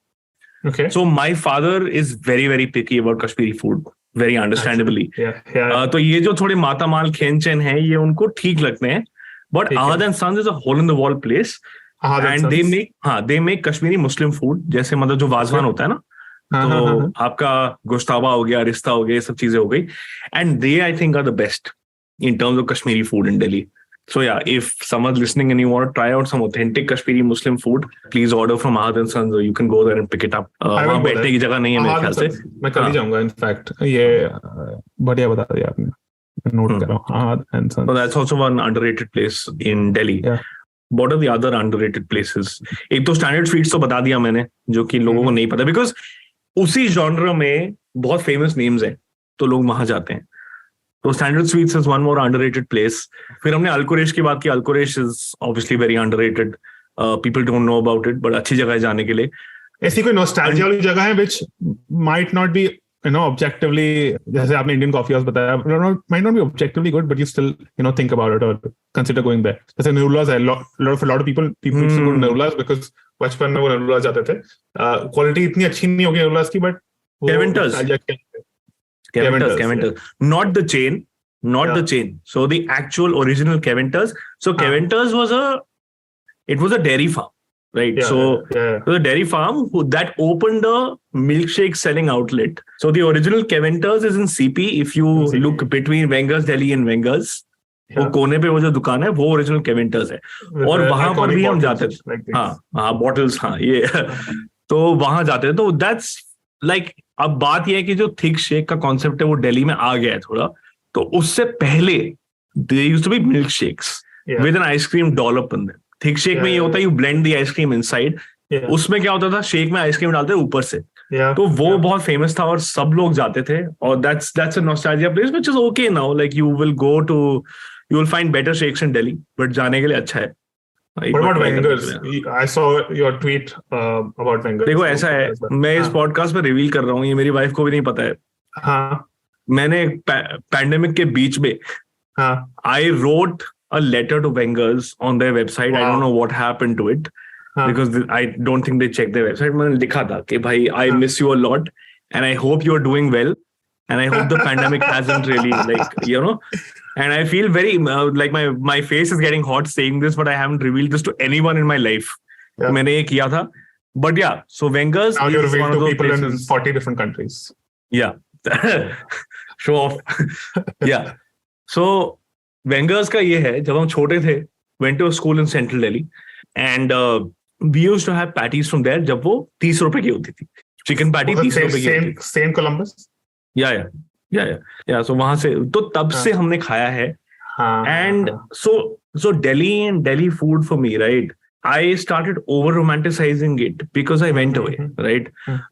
Okay. So my father is very, very picky about Kashmiri food. Very understandably. तो ये जो थोड़े मातामाल खेन-चैन है, ये उनको ठीक लगते हैं. But Ahad and Sons is a hole in the wall place. And they make Kashmiri Muslim food. जैसे मतलब जो वाजवान होता है ना, तो आपका गोश्ताबा हो गया, रिश्ता हो गया, ये सब चीजें हो गई. And they, I think, are the best in terms of Kashmiri food in Delhi. So yeah, if someone's listening and you want to try out some authentic Kashmiri Muslim food, please order from Ahad and Sons, or you can go there and pick it up. वहाँ बैठने की जगह नहीं है मेरे ख्याल से. मैं कल ही जाऊँगा. In fact, ये बढ़िया बता दिया आपने. Note कर रहा हूँ. Ahad and Sons. So that's also one underrated place in Delhi. What are the other underrated places? एक तो स्टैंडर्ड स्वीट्स तो बता दिया मैंने, जो कि लोगों को नहीं पता, बिकॉज उसी जॉनर में बहुत फेमस नेम्स हैं तो लोग वहां जाते हैं. तो standard sweets is one more underrated place. फिर हमने अल्कोरेश की बात की. Al Quresh is obviously very underrated. People don't know about it, but अच्छी जगह है जाने के लिए. ऐसी कोई नॉस्टैल्जिया वाली जगह है which might not be objectively, जैसे आपने इंडियन कॉफी हाउस बताया, might not be objectively good, but you still think about it or consider going there. जैसे Nerulas है, lot of people used to go to Nerulas because बचपन में वो Nerulas जाते थे. क्वालिटी इतनी अच्छी नहीं होगी Nerulas की, but Kevinters, not the chain. So the actual original Kevinters. So Kevinters was a dairy farm, right? It was a dairy farm that opened a milkshake selling outlet. So the original Kevinters is in CP. If you look between Wenger's Deli and Wenger's, वो कोने पे वो जो दुकान है वो original केविंटर्स है. और वहां पर भी हम जाते थे. हाँ बॉटल्स, हाँ ये तो वहां जाते थे. तो दैट्स लाइक, अब बात यह है कि जो थिक शेक का कॉन्सेप्ट है वो दिल्ली में आ गया है थोड़ा. तो उससे पहले they used to be milkshakes with an ice cream dollop in them. Thick shake में ये होता है you blend the ice cream inside. उसमें क्या होता था, शेक में आइसक्रीम डालते ऊपर से. तो वो बहुत फेमस था और सब लोग जाते थे. और that's a nostalgia place which is okay now. Like you will find better shakes in Delhi, but जाने के लिए अच्छा है. What about Wenger's? I saw your tweet about Wenger's. देखो ऐसा है, मैं इस पॉडकास्ट में रिवील कर रहा हूँ, ये मेरी वाइफ को भी नहीं पता है. हाँ. मैंने पैंडेमिक के बीच में I wrote a letter to Wenger's on their website. I don't know what happened to it because I don't think they checked their website. मैंने लिखा था कि भाई I miss you a lot and I hope you are doing well and I hope the pandemic hasn't really and I feel very like my face is getting hot saying this, but I haven't revealed this to anyone in my life. मैंने ये किया था. But yeah, so Wenger's now you're revealed one of to those people places. in 40 different countries. Yeah. Show off. Yeah. So Wenger's का ये है, जब हम छोटे थे, went to a school in Central Delhi and we used to have patties from there जब वो 30 रुपए की होती थी. Chicken patty 30 रुपए की होती थी. Same Columbus? Yeah. So वहां से तो तब से हमने खाया है. And so Delhi and Delhi food for me, right? I started over romanticizing it because I went away, right?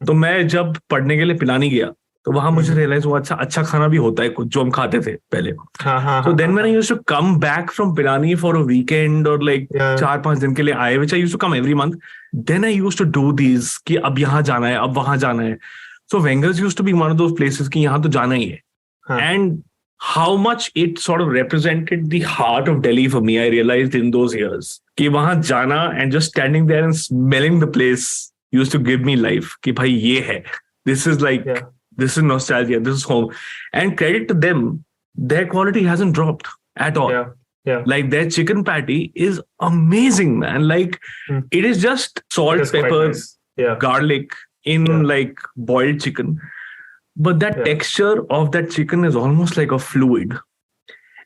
तो मैं जब पढ़ने के लिए पिलानी गया तो वहां मुझे रियलाइज हुआ अच्छा खाना भी होता है कुछ जो हम खाते थे पहले. So then when I used to come back from Pilani for a weekend or like 4-5 दिन के लिए आए, which I used to come every month, then I used to do these कि अब यहाँ जाना है, अब वहां जाना है. So Wenger's used to be one of those places कि यहाँ तो जाना ही है. And how much it sort of represented the heart of Delhi for me, I realized in those years. कि वहां जाना and just standing there and smelling the place used to give me life. कि भाई ये है. This is like, this is nostalgia, this is home. And credit to them, their quality hasn't dropped at all. Yeah. Like their chicken patty is amazing, man. Like it is just salt, pepper, garlic in like boiled chicken. But that texture of that chicken is almost like a fluid.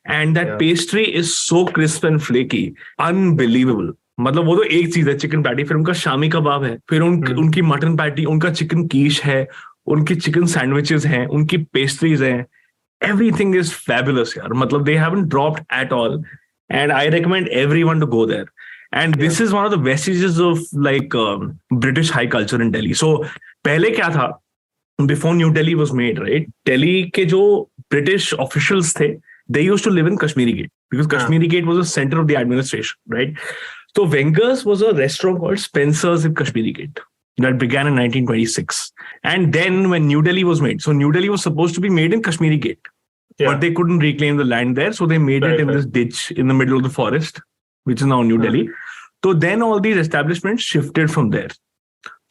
And that pastry is so crisp and flaky. Unbelievable. मतलब वो तो एक चीज है chicken patty, फिर उनका शामी कबाब है, फिर उनकी मटन पैटी, उनका चिकन कीश है, उनकी चिकन सैंडविचेस हैं, उनकी पेस्ट्रीज हैं. Everything is fabulous यार. मतलब they haven't dropped at all. And I recommend everyone to go there. And this is one of the vestiges of like British high culture in Delhi. So पहले क्या था? Before New Delhi was made, right? Delhi के जो British officials थे, they used to live in Kashmiri Gate because Kashmiri Gate was the center of the administration, right? So Wenger's was a restaurant called Spencer's in Kashmiri Gate that began in 1926. And then when New Delhi was made, so New Delhi was supposed to be made in Kashmiri Gate, but they couldn't reclaim the land there, so they made it in this ditch in the middle of the forest, which is now New Delhi. So then all these establishments shifted from there.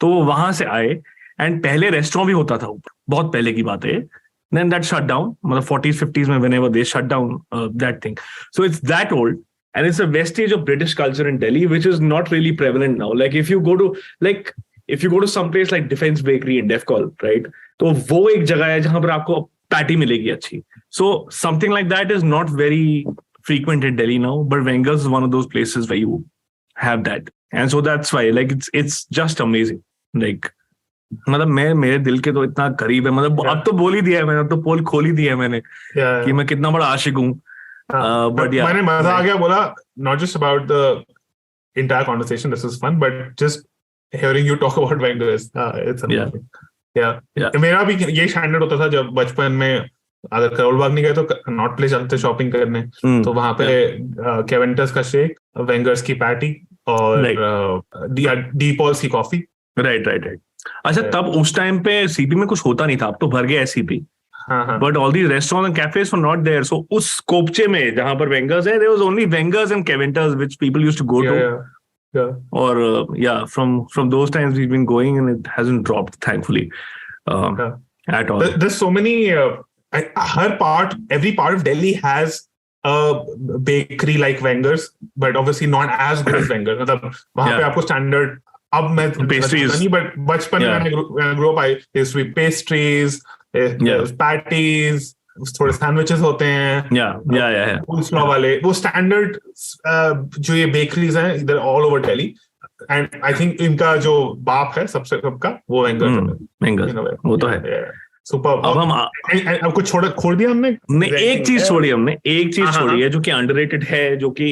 तो वहां से आए. And पहले restaurant भी होता था ऊपर, बहुत पहले की बात है. Then that shut down, मतलब 40s, 50s में whenever they shut down that thing. So it's that old and it's a vestige of British culture in Delhi, which is not really prevalent now. Like if you go to some place like Defense Bakery in Defcol, right? तो वो एक जगह है जहां पर आपको patty मिलेगी अच्छी. So something like that is not very frequent in Delhi now, but Wenger's is one of those places where you have that. And so that's why like it's just amazing. Like मतलब मेरे दिल के तो इतना करीब है. मतलब अब तो बोल ही दिया है मैंने, अब तो पोल खोल ही दिया है मैंने कि मैं कितना बड़ा आशिक हूँ. But yeah, मैंने मजा आ गया बोला, not just about the entire conversation. This is fun, but just hearing you talk about vendors, it's amazing. Yeah. मेरा भी ये स्टैंडर्ड होता था जब बचपन में अगर करोल बाग नहीं गए तो नॉट प्लेस जाते शॉपिंग करने, तो वहां पे केवेंटस का शेक, वेंगर्स की पैटी और डी पॉल्स की कॉफी. राइट. अच्छा, तब उस टाइम पे सीपी में कुछ होता नहीं था, अब तो भर गया है CP. But all these restaurants and cafes were not there. So उस कोपचे में जहां पर वेंगर्स है, there was only वेंगर्स and केवेंटस which people used to go to. Or from those times we've been going and it hasn't dropped, thankfully, at all. There's so many. Every part of Delhi has a bakery like Wenger's, but obviously not as good as Wenger's. मतलब वहाँ पे आपको standard. अब मैं pastries, but बचपन में when I grew up, I used to be pastries, patties, थोड़े sandwiches होते हैं. Yeah. Coleslaw वाले वो standard जो ये bakeries हैं, they're all over Delhi. And I think इनका जो बाप है सबका वो Wenger's. वो तो है. सुपर. अब कुछ खोल दिया हमने. एक चीज छोड़ी है जो कि अंडररेटेड है, जो कि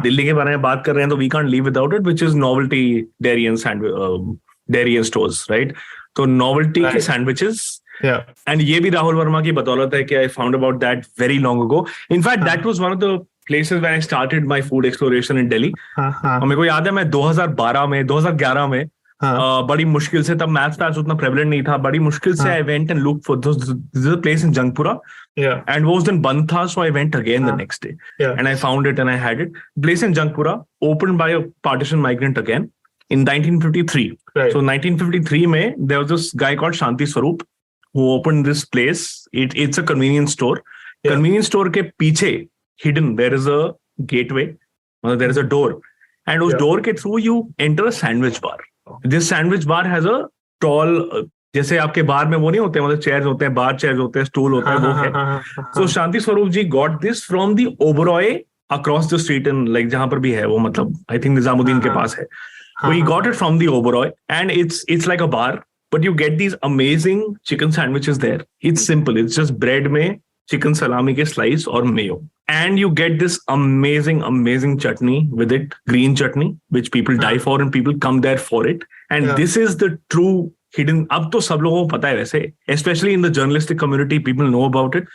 दिल्ली के बारे में बात कर रहे हैं तो we can't leave without it, which is Novelty Dairy and Stores, right? तो नोवेल्टी के सैंडविचेस, एंड ये भी राहुल वर्मा की बदौलत है कि I found about that very long ago. In fact that was one of the places where I started my food exploration in Delhi. और मेरे को याद है मैं 2011 में बड़ी मुश्किल से, तब मैथ्स उतना प्रेवलेंट नहीं था, बड़ी मुश्किल से I went and look for this place in Jangpura, and वो उस दिन बंद था, so I went again the next day and I found it and I had it. Place in Jangpura open by a partition migrant again in 1953. So 1953 में there was this guy called Shanti Swaroop who opened this place. It's a convenience store. Convenience store के पीछे hidden there is a gateway, there is a door, and उस door के through you enter a sandwich bar. This sandwich bar has a tall, जैसे आपके बार में वो नहीं होते, मतलब चेयर्स होते हैं, बार चेयर्स होते हैं, स्टूल होता है, वो है. So Shanti Swaroop ji got this from the Oberoi across the street in like जहां पर भी है वो, मतलब I think निजामुद्दीन के पास है. So he got it from the Oberoi, and it's like a bar, but you get these amazing chicken sandwiches there. It's simple. It's just bread में chicken salami के slice और mayo, and you get this amazing chutney with it, green chutney, which people die for, and people come there for it. And this is the true hidden. अब तो सब लोगों को पता है वैसे, especially in the journalistic community, people know about it.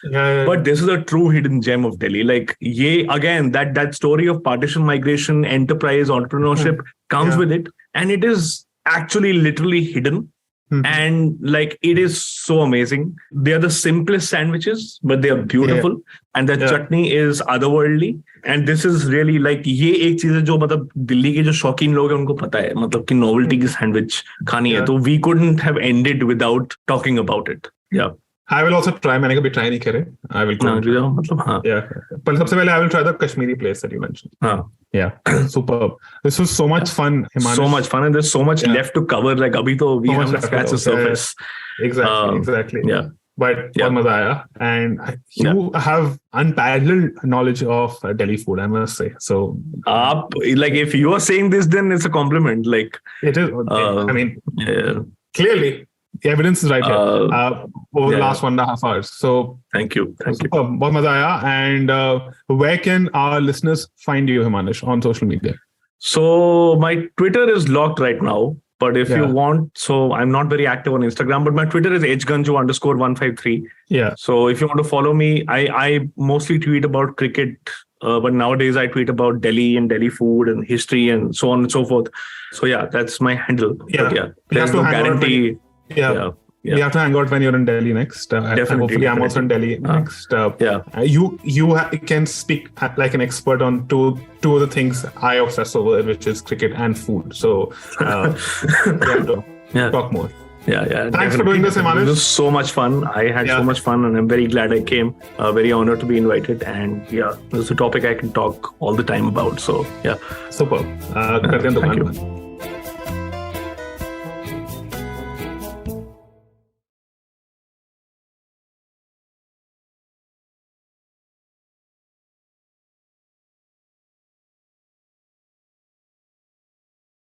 But this is a true hidden gem of Delhi. Like ये again, that story of partition migration, enterprise, entrepreneurship comes with it, and it is actually literally hidden. And like it is so amazing. They are the simplest sandwiches, but they are beautiful, and the chutney is otherworldly. And this is really like ये एक चीज है जो मतलब दिल्ली के जो शौकीन लोग हैं उनको पता है, मतलब कि नोवेल्टी की सैंडविच खानी है, तो we couldn't have ended without talking about it. I will also try. मैंने कभी try नहीं करे. I will. मतलब हाँ. पर सबसे पहले I will try the Kashmiri place that you mentioned. Superb. This was so much fun, Himanshu. So much fun, and there's so much left to cover. Like अभी तो we haven't scratched the surface. Exactly. But बहुत मजा आया, and you have unparalleled knowledge of Delhi food, I must say. So, like if you are saying this, then it's a compliment. Like it is. I mean, clearly. The evidence is right here over the last 1.5 hours. So thank you. बहुत मजा आया. And where can our listeners find you, Himanshu, on social media? So my Twitter is locked right now, but if you want, so I'm not very active on Instagram, but my Twitter is hganju_153. So if you want to follow me, I mostly tweet about cricket, but nowadays I tweet about Delhi and Delhi food and history and so on and so forth. So that's my handle. There's no guarantee. We have to hang out when you're in Delhi next. Hopefully I'm also in Delhi next. You can speak like an expert on two of the things I obsess over, which is cricket and food. So we have to talk more. Thanks for doing this, Himanshu. It was so much fun. I had so much fun, and I'm very glad I came. Very honored to be invited, and this is a topic I can talk all the time about. So super. Thank you.